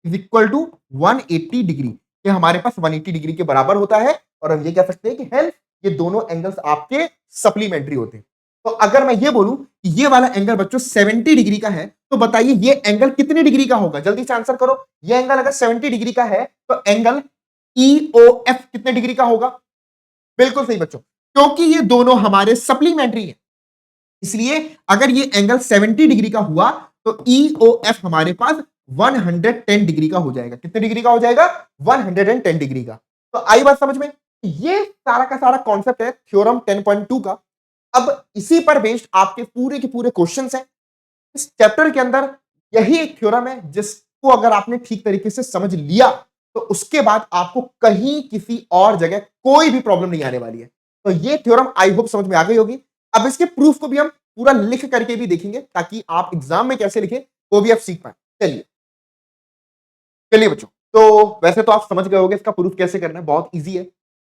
is equal to 180 degree, ये हमारे पास 180 डिग्री के बराबर होता है और हम ये कह सकते हैं कि हेल्थ ये दोनों एंगल्स आपके सप्लीमेंट्री होते हैं। तो अगर मैं ये बोलूं कि ये वाला एंगल बच्चों 70 डिग्री का है, तो बताइए ये एंगल कितने डिग्री का होगा, जल्दी से आंसर करो। ये एंगल अगर 70 डिग्री का है तो एंगल EOF कितने डिग्री का होगा, बिल्कुल सही बच्चों, क्योंकि ये दोनों हमारे सप्लीमेंट्री है, इसलिए अगर ये एंगल 70 डिग्री का हुआ तो EOF हमारे पास 110 डिग्री का हो जाएगा। कितने डिग्री का हो जाएगा, 110 डिग्री का। तो आई बात समझ में, ये सारा का सारा कॉन्सेप्ट है थ्योरम 10.2 का। अब इसी पर बेस्ड आपके पूरे के पूरे क्वेश्चंस हैं इस चैप्टर के अंदर। यही एक थ्योरम है जिसको अगर आपने ठीक तरीके से समझ लिया तो उसके बाद आपको कहीं किसी और जगह कोई भी प्रॉब्लम नहीं आने वाली है। तो ये थ्योरम आई होप समझ में आ गई होगी। अब इसके प्रूफ को भी हम पूरा लिख करके भी देखेंगे ताकि आप एग्जाम में कैसे लिखें वो भी आप सीख पाए। चलिए चलिए बच्चों, तो वैसे तो आप समझ गए होंगे इसका प्रूफ कैसे करना है, बहुत इजी है।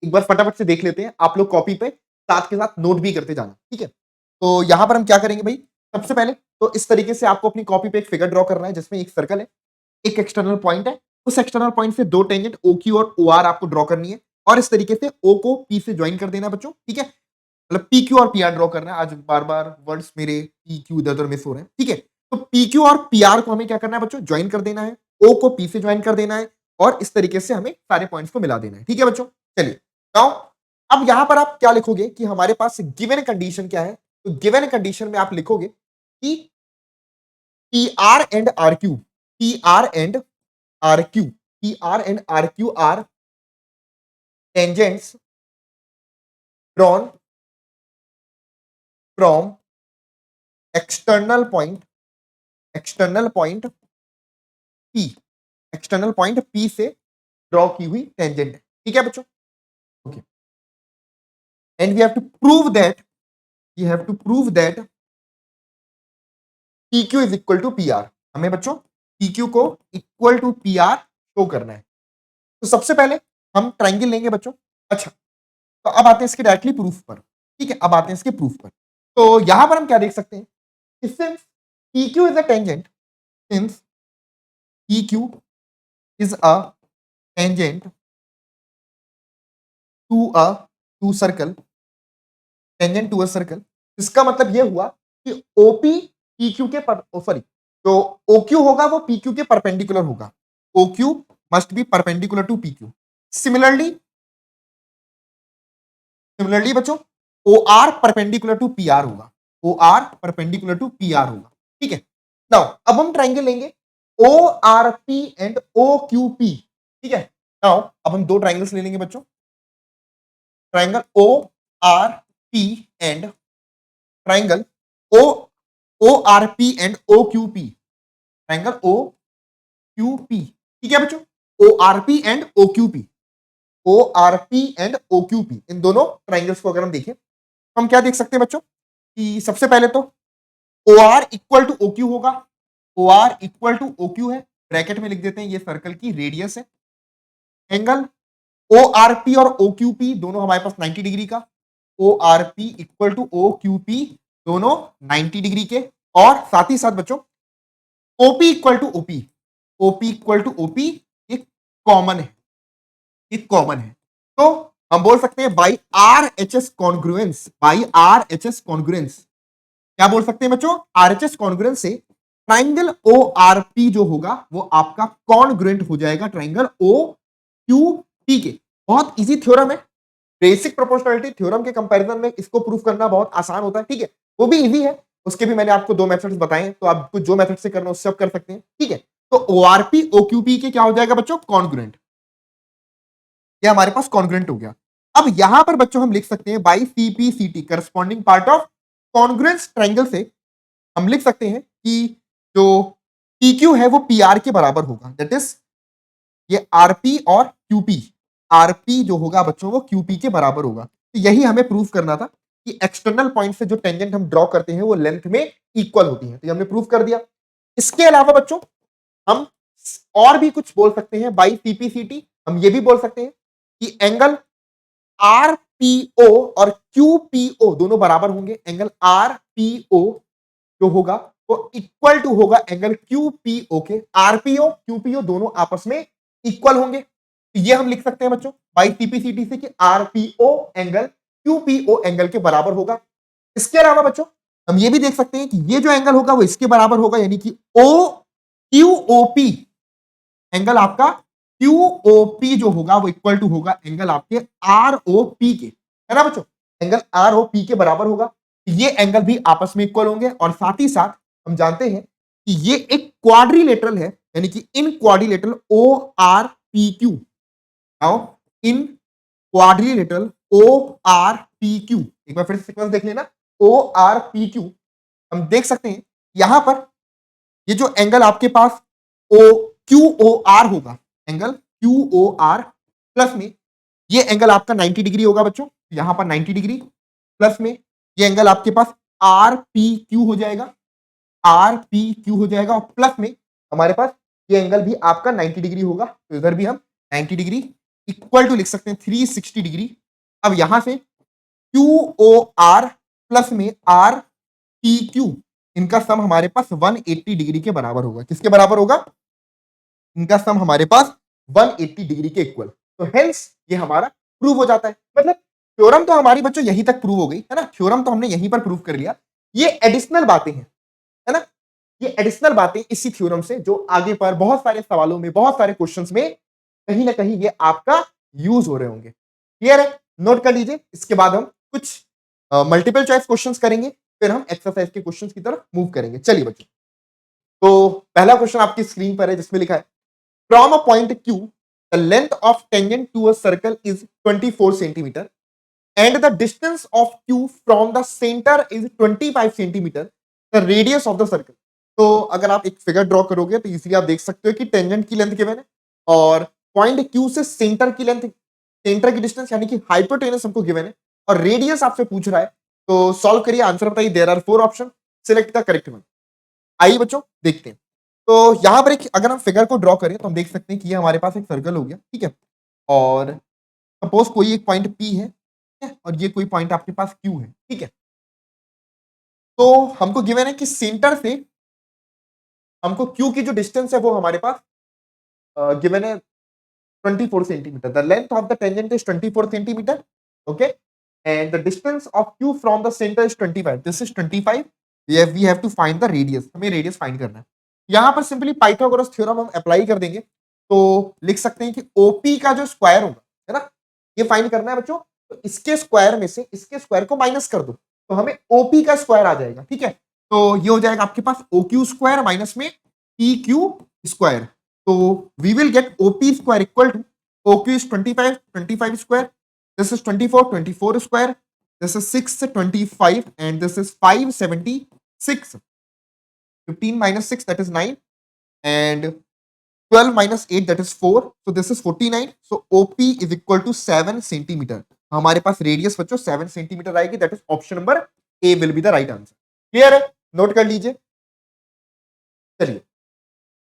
एक बार फटाफट से देख लेते हैं, आप लोग कॉपी पे साथ के साथ नोट भी करते जाना, ठीक है। तो यहां पर हम क्या करेंगे भाई, सबसे पहले तो इस तरीके से आपको अपनी कॉपी पे एक फिगर ड्रॉ करना है जिसमें एक सर्कल है, एक एक्सटर्नल पॉइंट है, उस एक्सटर्नल पॉइंट से दो टेंजेंट OQ और OR आपको ड्रॉ करनी है और इस तरीके से O को P से ज्वाइन कर देना बच्चों, ठीक है। मतलब PQ और PR ड्रॉ करना है, आज बार बार वर्ड्स मेरे PQ इधर उधर मिस हो रहे हैं, ठीक है। तो PQ और PR को हमें क्या करना है बच्चों, ज्वाइन कर देना है, O को P से ज्वाइन कर देना है और इस तरीके से हमें सारे पॉइंट्स को मिला देना है, ठीक है बच्चों। चलिए नाउ अब यहां पर आप क्या लिखोगे कि हमारे पास गिवन कंडीशन क्या है, तो गिवन कंडीशन में आप लिखोगे कि PR and RQ, PR and RQ, PR and RQ are tangents drawn from external point P, external point P से ड्रॉ की हुई टेंजेंट है, ठीक है बच्चों। Okay, and we have to prove that, we have to prove that PQ is equal to PR। हमें बच्चों PQ को इक्वल टू PR शो करना है। तो सबसे पहले हम ट्राइंगल लेंगे बच्चों। अच्छा, तो अब आते हैं इसके डायरेक्टली प्रूफ पर, ठीक है। अब आते हैं इसके प्रूफ पर। तो यहां पर हम क्या देख सकते हैं कि since PQ is a tangent, since PQ is a tangent to circle, tangent to a circle, इसका मतलब यह हुआ कि OP PQ के सॉरी, जो OQ होगा वो PQ के परपेंडिकुलर होगा। OQ must be perpendicular to PQ। Similarly बच्चों OR परपेंडिकुलर टू PR होगा। OR परपेंडिकुलर टू PR होगा। ठीक है, नाउ अब हम ट्राइंगल लेंगे ORP एंड OQP। ठीक है, नाउ अब हम दो ट्राइंगल्स ले लेंगे बच्चों, triangle ORP and triangle ORP and OQP। Triangle OQP, ठीक है बच्चों, ORP and OQP। ORP and OQP, इन दोनों ट्राइंगल्स को अगर हम देखें तो हम क्या देख सकते हैं बच्चों कि सबसे पहले तो OR इक्वल टू OQ होगा। OR इक्वल टू OQ है, ब्रैकेट में लिख देते हैं, ये सर्कल की रेडियस है। एंगल ORP और OQP दोनों हमारे पास 90 डिग्री का, ORP इक्वल टू OQP दोनों 90 डिग्री के, और साथ ही साथ बच्चों OP equal to OP, OP equal to OP ये कॉमन है, ये कॉमन है। तो हम बोल सकते हैं by RHS congruence, by RHS congruence क्या बोल सकते हैं बच्चों, RHS कॉन्ग्रुएंस से ट्राइंगल ORP जो होगा वो आपका कॉन्ग्रुएंट हो जाएगा ट्राइंगल OQP के। बहुत इजी थ्योरम है, बेसिक प्रोपोर्शनलिटी थ्योरम के कंपैरिजन में इसको प्रूफ करना बहुत आसान होता है। ठीक है, वो भी इजी है, उसके भी मैंने आपको दो मेथड्स बताए, तो आपको जो मेथड से करना उससे आप कर सकते हैं। ठीक है, तो ORP OQP के क्या हो जाएगा बच्चों, कॉन्ग्रुएंट, ये हमारे पास कॉन्ग्रुएंट हो गया। अब यहां पर बच्चों हम लिख सकते हैं by CPCT corresponding part of congruence triangle से हम लिख सकते हैं कि जो PQ है वो PR के बराबर होगा, दैट इज ये RP और QP, RP जो होगा बच्चों वो QP के बराबर होगा। तो यही हमें प्रूफ करना था कि एक्सटर्नल पॉइंट से जो टेंजेंट हम ड्रॉ करते हैं वो लेंथ में इक्वल होती है, तो ये हमने प्रूफ कर दिया। इसके अलावा बच्चों हम और भी कुछ बोल सकते हैं बाई CPCT, हम ये भी बोल सकते हैं कि एंगल RPO और QPO दोनों बराबर होंगे। एंगल RPO जो होगा वो इक्वल टू होगा एंगल QPO के, RPO QPO दोनों आपस में इक्वल होंगे। तो ये हम लिख सकते हैं बच्चों बाई CPCT से कि RPO एंगल QPO एंगल के बराबर होगा। इसके अलावा बच्चों हम ये भी देख सकते हैं कि ये जो एंगल होगा वो इसके बराबर होगा, यानी कि OQOP एंगल आपका QOP जो होगा वो इक्वल टू होगा एंगल आपके ROP के, है ना बच्चों, एंगल ROP के बराबर होगा। ये एंगल भी आपस में इक्वल होंगे, और साथ ही साथ हम जानते हैं कि ये एक क्वाड्रिलेटरल है, यानी कि इन quadrilateral ORPQ, now in quadrilateral ORPQ, एक बार फिर से सीक्वेंस देख लेना, ORPQ हम देख सकते हैं यहां पर ये जो एंगल आपके पास QOR होगा, एंगल QOR प्लस में ये एंगल आपका 90 डिग्री होगा बच्चों, यहां पर 90 डिग्री प्लस में ये एंगल आपके पास RPQ हो जाएगा, RPQ हो जाएगा, और प्लस में हमारे पास ये एंगल भी आपका 90 डिग्री होगा, तो इधर भी हम 90 डिग्री इक्वल टू लिख सकते हैं 360 डिग्री। अब यहां से QOR प्लस में RPQ इनका सम हमारे पास 180 डिग्री के बराबर होगा। किसके बराबर होगा, इनका सम हमारे पास 180 डिग्री के इक्वल। तो हेंस ये हमारा प्रूव हो जाता है। मतलब थ्योरम तो हमारी बच्चों यहीं तक प्रूव हो गई है ना, थ्योरम तो हमने यहीं पर प्रूव कर लिया। ये एडिशनल बातें हैं, है ना, ये एडिशनल बातें इसी थ्योरम से जो आगे पर बहुत सारे सवालों में, बहुत सारे क्वेश्चंस में कहीं ना कहीं ये आपका यूज हो रहे होंगे। क्लियर है, नोट कर लीजिए। इसके बाद हम कुछ मल्टीपल चॉइस क्वेश्चंस करेंगे, फिर हम एक्सरसाइज के क्वेश्चंस की तरफ मूव करेंगे। चलिए बच्चों, तो पहला क्वेश्चन आपकी स्क्रीन पर है जिसमें लिखा है from a point Q the length of tangent to a circle is 24 centimeter and the distance of Q from the center is 25 centimeter, the radius of the circle। तो अगर आप एक फिगर ड्रॉ करोगे तो इजीली आप देख सकते हो कि टेंजेंट की लेंथ गिवन है और पॉइंट Q से सेंटर की लेंथ, सेंटर की डिस्टेंस यानी कि हाइपोटेनस हमको गिवन है, और रेडियस आपसे पूछ रहा है। तो सॉल्व करिए, आंसर बताइए। There are 4 option, select the correct one. आइए बच्चों देखते हैं। तो यहां पर एक अगर हम फिगर को ड्रॉ करें तो हम देख सकते हैं कि ये हमारे पास एक सर्कल हो गया, ठीक है, और सपोज कोई एक पॉइंट P है, ठीक है, और ये कोई पॉइंट आपके पास Q है, ठीक है। तो हमको गिवन है कि सेंटर से हमको Q की जो डिस्टेंस है वो हमारे पास गिवन है 24 centimetre. The length of the tangent is 24 centimetre, okay, and the distance of Q from the centre is 25, this is 25। We have to find the radius, हमें रेडियस फाइंड करना है। यहां पर सिंपली पाइथागोरस थ्योरम हम अप्लाई कर देंगे, तो लिख सकते हैं कि ओपी का जो स्क्वायर होगा, है ना, ये फाइंड करना है बच्चों, तो इसके स्क्वायर में से इसके स्क्वायर को माइनस कर दो, तो हमें ओपी का स्क्वायर आ जाएगा, ठीक है। तो ये हो जाएगा आपके पास ओ क्यू स्क्वायर माइनस में पी क्यू स्क्वायर, तो we will get OP square equal to O Q is 25, 25 square, this is 24, 24 square, this is 625 and this is 576. 15 minus 6 that is 9 and 12 minus 8 that is 4, so this is 49. So OP is equal to 7 centimeter. हमारे पास रेडियस बच्चों 7 सेंटीमीटर आएगी, that is option number A will be the right answer. Clear है, नोट कर लीजिए। चलिए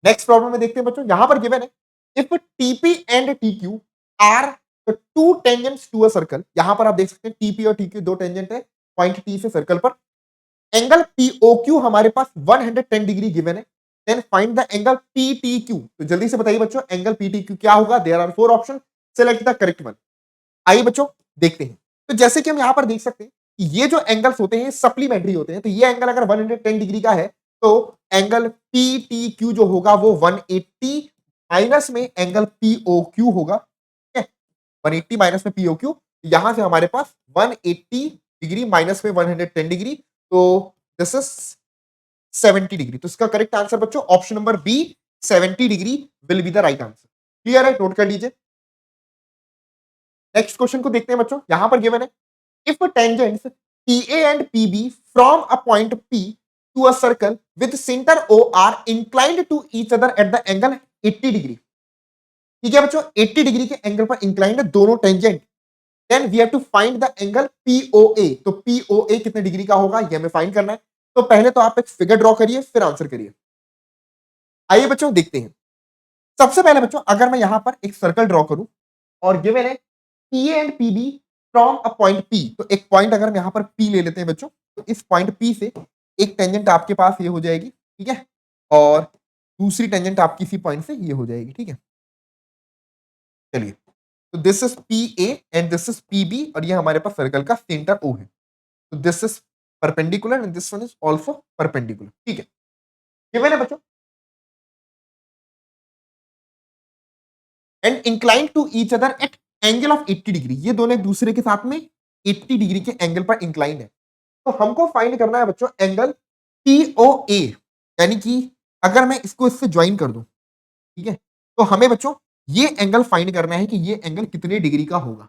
नेक्स्ट प्रॉब्लम में देखते हैं बच्चों, यहां पर गिवन है if TP and TQ are two tangents to a circle, यहां पर आप देख सकते हैं टीपी और टीक्यू दो टेंजेंट है पॉइंट टी से सर्कल पर, एंगल पीओक्यू हमारे पास 110 डिग्री गिवन है, then find the angle PTQ. तो जल्दी से बताइए बच्चों एंगल पीटीक्यू क्या होगा, there are 4 option, select the correct one. आइए बच्चों देखते हैं, तो जैसे कि हम यहां पर देख सकते हैं कि ये जो एंगल्स होते हैं सप्लीमेंट्री होते हैं, तो ये एंगल अगर 110 डिग्री का है तो एंगल पीटीक्यू जो होगा वो 180 माइनस में एंगल पीओक्यू होगा, ठीक है, 180 माइनस में पीओक्यू, यहां से हमारे पास 180 डिग्री माइनस में 110 डिग्री, तो दिस इज 70 डिग्री। तो इसका करेक्ट आंसर बच्चों option number B 70 degree will be the right answer. Clear है, नोट कर लीजिए। नेक्स्ट क्वेश्चन को देखते हैं बच्चों, यहां पर गिवन है if tangents PA and PB from a point P to a circle with centre O are inclined to each other at the angle 80 degree, ठीक है बच्चों, 80 डिग्री के एंगल पर इंक्लाइंड है दोनों tangent, then we have to find the angle POA। तो POA कितने डिग्री का होगा ये हमें फाइंड करना है, तो पहले तो आप एक फिगर ड्रॉ करिए फिर आंसर करिए। आइए बच्चों देखते हैं, सबसे पहले बच्चों अगर मैं यहां पर एक सर्कल ड्रॉ करूं और गिवन है PA and PB from a point P, तो एक पॉइंट अगर हम यहां पर P ले लेते हैं बच्चों, तो इस पॉइंट P से एक टेंजेंट आपके पास ये हो जाएगी, ठीक है, और दूसरी टेंजेंट आपकी इसी पॉइंट से ये हो जाएगी, ठीक है। चलिए, तो this is PA and this is PB और ये हमारे पास सर्कल का सेंटर O है, तो this is perpendicular and this one is also perpendicular, ठीक है। गिवन है बच्चों and incline to each other at angle of 80 degree, ये दोनों एक दूसरे के साथ में 80 डिग्री के एंगल पर इंक्लाइन है, तो हमको फाइंड करना है बच्चों एंगल POA, यानी कि अगर मैं इसको इससे ज्वाइन कर दूं, ठीक है, तो हमें बच्चों ये एंगल फाइंड करना है कि ये एंगल कितने डिग्री का होगा,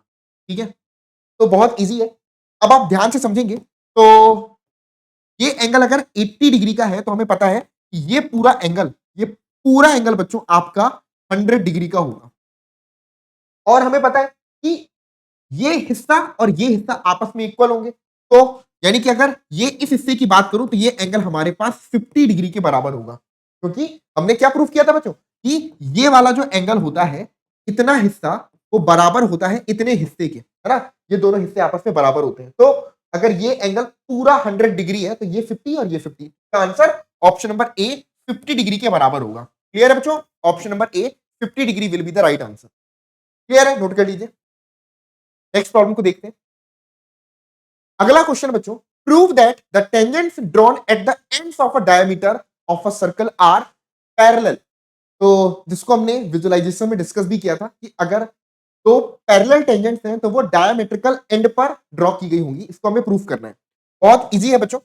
ठीक है, तो बहुत इजी है। अब आप ध्यान से समझेंगे तो ये एंगल अगर 80 डिग्री का है तो हमें पता है कि ये पूरा एंगल बच्चों आपका 100 डिग्री का होगा, और हमें पता है कि ये हिस्सा और ये हिस्सा आपस में इक्वल होंगे, तो यानी कि अगर ये इस हिस्से की बात करूं तो ये एंगल हमारे पास 50 डिग्री के बराबर होगा, क्योंकि हमने क्या प्रूफ किया था बच्चों कि ये वाला जो एंगल होता है इतना हिस्सा वो बराबर होता है इतने हिस्से के, है ना, ये दोनों हिस्से आपस में बराबर होते हैं, तो अगर ये एंगल पूरा 100 डिग्री है तो ये 50 और ये 50, का answer option number A 50 degree के बराबर होगा। क्लियर है बच्चों, option number A 50 degree will be the right answer. Clear है, नोट कर लीजिए। नेक्स्ट प्रॉब्लम को देखते हैं, अगला क्वेश्चन बच्चों, prove that the tangents drawn at the ends of a diameter of a circle are parallel. तो जिसको हमने विजुअलाइजेशन में डिस्कस भी किया था कि अगर दो पैरेलल टेंजेंट्स हैं तो वो डायमेट्रिकल एंड पर ड्रॉ की गई होंगी, इसको हमें प्रूफ करना है। बहुत इजी है बच्चों,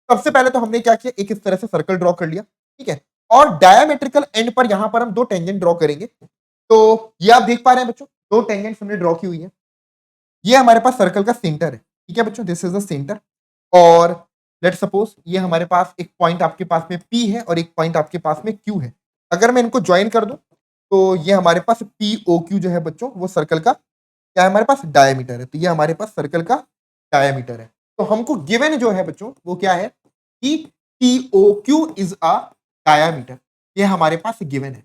सबसे पहले तो हमने क्या किया, एक इस तरह से सर्कल ड्रॉ कर लिया, ठीक है, और डायमेट्रिकल एंड पर यहां पर हम दो टेंजेंट ड्रॉ करेंगे, तो ये आप देख पा रहे हैं बच्चों दो टेंजेंट्स हमने ड्रॉ की हुई है, ये हमारे पास सर्कल का सेंटर है, ठीक है बच्चों, दिस इज द सेंटर, और लेट सपोज ये हमारे पास एक पॉइंट आपके पास में P है और एक पॉइंट आपके पास में Q है, अगर मैं इनको ज्वाइन कर दूं तो ये हमारे पास POQ जो है बच्चों वो सर्कल का क्या है हमारे पास डायमीटर है, तो ये हमारे पास सर्कल का डायमीटर है, तो हमको गिवन जो है बच्चों वो क्या है कि POQ इज अ डायमीटर, ये हमारे पास गिवन है,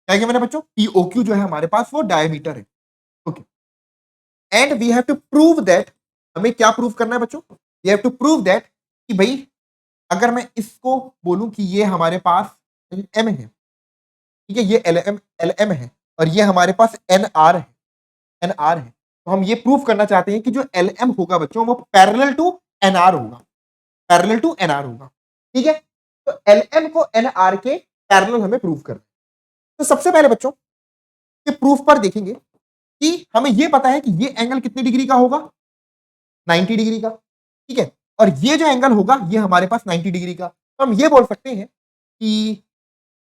क्या गिवन है बच्चों, POQ जो है हमारे पास वो डायमीटर है, okay, and we have to prove that, हमें क्या प्रूव करना है बच्चों, we have to prove that कि भाई अगर मैं इसको बोलूं कि ये हमारे पास एम है, ठीक है, ये एल एम है और ये हमारे पास एन आर है, तो हम ये प्रूव करना चाहते हैं कि जो एल एम होगा बच्चों वो पैरेलल टू एन आर होगा, पैरेलल टू एन आर होगा, ठीक है, तो एल एम को एन आर के पैरेलल हमें प्रूव करना है। तो सबसे पहले बच्चों ये प्रूफ पर देखेंगे कि हमें ये पता है कि ये एंगल कितनी डिग्री का होगा, 90 डिग्री का, ठीक है, और ये जो एंगल होगा ये हमारे पास 90 डिग्री का। तो हम ये बोल सकते हैं कि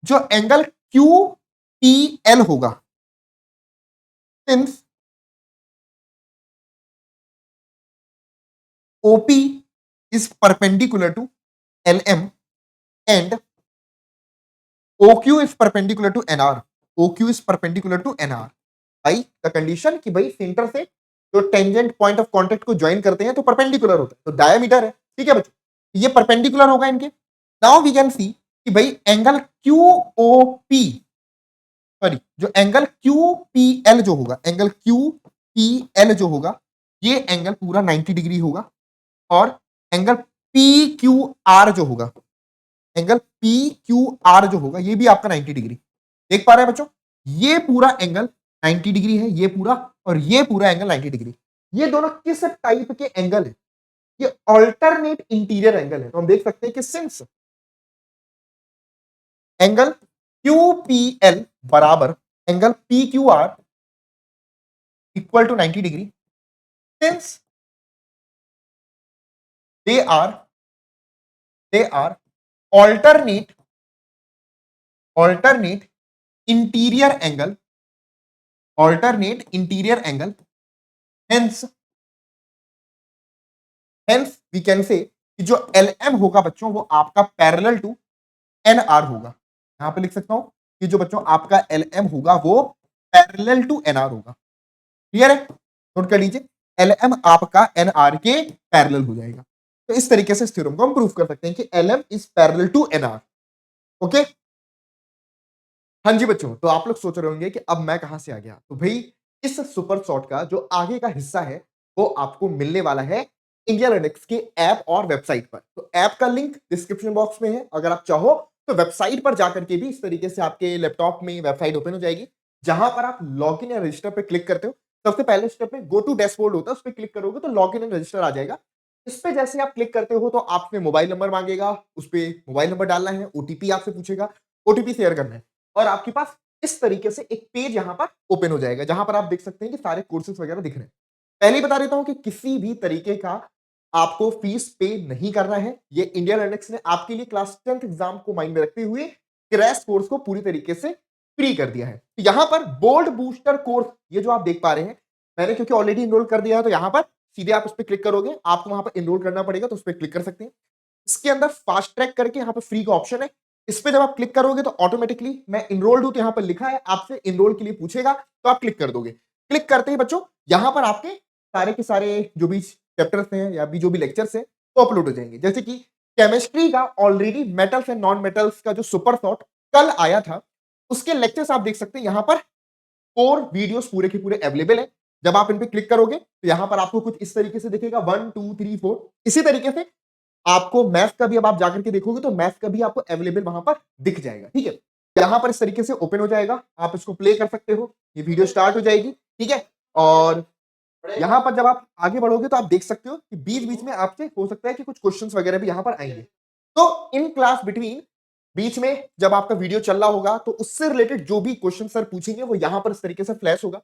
जो एंगल क्यू पी एल होगा, since OP is perpendicular to L M and OQ is perpendicular to NR. OQ is perpendicular to NR. भाई द कंडीशन कि भाई सेंटर से जो टेंजेंट पॉइंट ऑफ कांटेक्ट को ज्वाइन करते हैं तो परपेंडिकुलर होता है, तो डायमीटर है, ठीक है बच्चों, ये परपेंडिकुलर होगा इनके। नाउ वी कैन सी कि भाई एंगल QOP, सॉरी, जो एंगल QPL जो होगा, एंगल QPL जो होगा, ये एंगल पूरा 90 डिग्री होगा, और एंगल PQR जो होगा, एंगल PQR जो होगा ये भी आपका 90 डिग्री। देख पा रहे हैं बच्चों, ये पूरा एंगल 90 डिग्री है, ये पूरा, और ये पूरा एंगल 90 डिग्री। ये दोनों किस टाइप के एंगल है? ये ऑल्टरनेट इंटीरियर एंगल है। तो हम देख सकते हैं कि सिंस एंगल QPL बराबर angle PQR equal to 90 degree, since they are alternate interior angle, hence we can say कि जो LM होगा बच्चों वो आपका पैरेलल टू NR होगा। यहां पे लिख सकता हूं कि जो बच्चों आपका LM होगा वो पैरेलल टू NR होगा। क्लियर है? नोट कर लीजिए, LM आपका NR के पैरेलल हो जाएगा। तो इस तरीके से इस थ्योरम को हम प्रूव कर सकते हैं कि LM is parallel to NR। Okay, हाँ जी बच्चों, तो आप लोग सोच रहे होंगे कि अब मैं कहां से आ गया। तो भाई इस सुपर शॉट का जो आगे का हिस्सा है वो आपको मिलने वाला है इंडिया लर्निक्स के ऐप और वेबसाइट पर। तो ऐप का लिंक डिस्क्रिप्शन बॉक्स में है, अगर आप चाहो तो वेबसाइट पर जाकर के भी इस तरीके से आपके लैपटॉप में वेबसाइट ओपन हो जाएगी, जहां पर आप लॉग इन या रजिस्टर पे क्लिक करते हो। सबसे पहले स्टेप में गो टू डैशबोर्ड होता है, उस पर क्लिक करोगे तो लॉग इन एंड रजिस्टर आ जाएगा। इस पे जैसे आप क्लिक करते हो तो आपसे मोबाइल नंबर मांगेगा, उस पे मोबाइल नंबर डालना है, ओटीपी आपसे पूछेगा, ओटीपी शेयर करना है, और आपके पास इस तरीके से एक पेज यहां पर ओपन हो जाएगा, जहां पर आप देख सकते हैं कि सारे कोर्सेज वगैरह दिख रहे हैं। पहले ही बता देता हूं कि किसी भी तरीके का आपको फीस पे नहीं करना है। ये इंडिया लर्निक्स ने आपके लिए क्लास 10th एग्जाम को माइंड में रखते हुए क्रैश कोर्स को पूरी तरीके से फ्री कर दिया है। तो यहां पर बोल्ड बूस्टर कोर्स, ये जो आप देख पा रहे हैं, मैंने क्योंकि ऑलरेडी इनरोल कर दिया है तो यहां पर सीधे आप उस पर क्लिक करोगे, आपको वहां पर इनरोल करना पड़ेगा, तो उस पर क्लिक कर सकते हैं। इसके अंदर फास्ट ट्रैक करके यहाँ पर फ्री का ऑप्शन है, इस पे जब आप क्लिक करोगे तो ऑटोमेटिकली मैं इनरोल्ड हूं, तो यहाँ पर लिखा है आपसे इनरोल के लिए पूछेगा, तो आप क्लिक कर दोगे। क्लिक करते ही बच्चों यहां पर आपके सारे के सारे जो भी चैप्टर्स हैं या भी जो भी लेक्चर्स हैं वो अपलोड हो जाएंगे। जैसे कि केमिस्ट्री का already metals and non metals का जो सुपर शॉट कल आया था, उसके लेक्चर्स आप देख सकते हैं, यहां पर 4 वीडियोस पूरे के पूरे अवेलेबल है। जब आप इन पे क्लिक करोगे तो यहां पर आपको कुछ इस तरीके से दिखेगा 1 2 3 4। इसी तरीके से आपको मैथ्स का भी अब आप जाकर के देखोगे तो मैथ्स का भी आपको अवेलेबल वहां पर दिख जाएगा, ठीक है। यहां पर इस तरीके से ओपन हो जाएगा, आप इसको प्ले कर सकते हो, ये वीडियो स्टार्ट हो जाएगी, ठीक है। और यहां पर जब आप आगे बढ़ोगे तो आप देख सकते हो कि बीच बीच में आपसे हो सकता है कि कुछ क्वेश्चंस वगैरह भी यहां पर आएंगे। तो इन क्लास बिटवीन बीच में जब आपका वीडियो चल रहा होगा तो उससे रिलेटेड जो भी क्वेश्चन सर पूछेंगे वो यहां पर इस तरीके से फ्लैश होगा।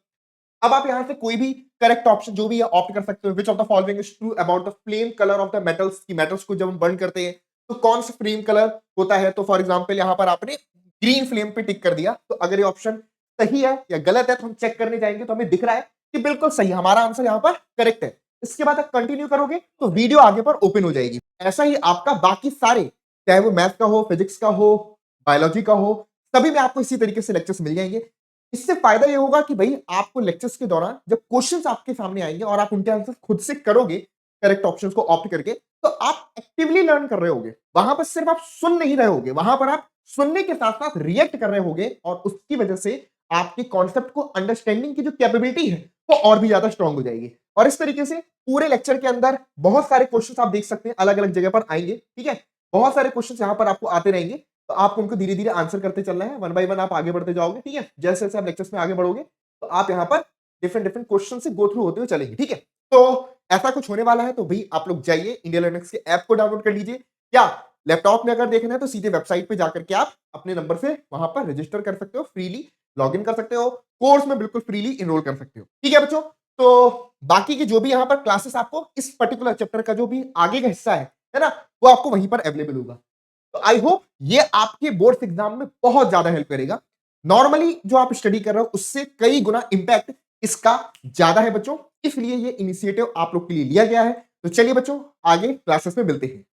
अब आप यहां से कोई भी करेक्ट ऑप्शन जो भी है ऑप्ट कर सकते हो। Which of the following is true about the flame colour of the metals, की मेटल्स को जब हम बर्न करते हैं तो कौन सा फ्लेम कलर होता है। तो फॉर एग्जांपल यहां पर आपने ग्रीन फ्लेम पे टिक कर दिया, तो अगर ये ऑप्शन सही है या गलत है तो हम चेक करने जाएंगे, तो हमें दिख रहा है कि बिल्कुल सही, हमारा आंसर यहां पर करेक्ट है। इसके बाद आप कंटिन्यू करोगे तो वीडियो आगे पर ओपन हो जाएगी। ऐसा ही आपका बाकी सारे, चाहे वो मैथ का हो, फिजिक्स का हो, बायोलॉजी का हो, सभी में आपको इसी तरीके से लेक्चर्स मिल जाएंगे। इससे फायदा ये होगा कि भाई आपको लेक्चर्स के दौरान जब क्वेश्चंस आपके सामने आएंगे और आप उनके आंसर खुद से करोगे करेक्ट ऑप्शंस को ऑप्ट करके, तो आप एक्टिवली लर्न कर रहे होगे। वहां पर सिर्फ आप सुन नहीं रहे होगे, वहां पर आप सुनने के साथ साथ रिएक्ट कर रहे होगे, और उसकी वजह से आपके कॉन्सेप्ट को अंडरस्टैंडिंग की जो कैपेबिलिटी है वो और भी ज्यादा स्ट्रांग हो जाएगी। और इस तरीके से पूरे लेक्चर के अंदर बहुत सारे क्वेश्चंस आप देख सकते हैं, अलग अलग जगह पर आएंगे, ठीक है। बहुत सारे क्वेश्चंस यहां पर आपको आते रहेंगे, तो आपको उनको धीरे धीरे आंसर करते चलना है, वन बाय वन आप आगे बढ़ते जाओगे, ठीक है। जैसे जैसे आप लेक्चर्स में आगे बढ़ोगे तो आप यहाँ पर डिफरेंट डिफरेंट क्वेश्चन से गो थ्रू होते हुए चलेंगे, ठीक है। तो ऐसा कुछ होने वाला है, तो भाई आप लोग जाइए इंडिया लर्निक्स के ऐप को डाउनलोड कर लीजिए, या लैपटॉप में अगर देखना है तो सीधे वेबसाइट पे जाकर के आप अपने नंबर से वहां पर रजिस्टर कर सकते हो, फ्रीली लॉगिन कर सकते हो, कोर्स में बिल्कुल फ्रीली इनरोल कर सकते हो। ठीक है बच्चों, तो बाकी की जो भी यहाँ पर क्लासेस आपको इस पर्टिकुलर चैप्टर का जो भी आगे का हिस्सा है ना, वो आपको वहीं पर अवेलेबल होगा। तो आई होप ये आपके बोर्ड्स एग्जाम में बहुत ज्यादा हेल्प करेगा। नॉर्मली जो आप स्टडी कर रहे हो उससे कई गुना इंपैक्ट इसका ज्यादा है बच्चों, इसलिए ये इनिशिएटिव आप लोग के लिए लिया गया है। तो चलिए बच्चों, आगे क्लासेस में मिलते हैं।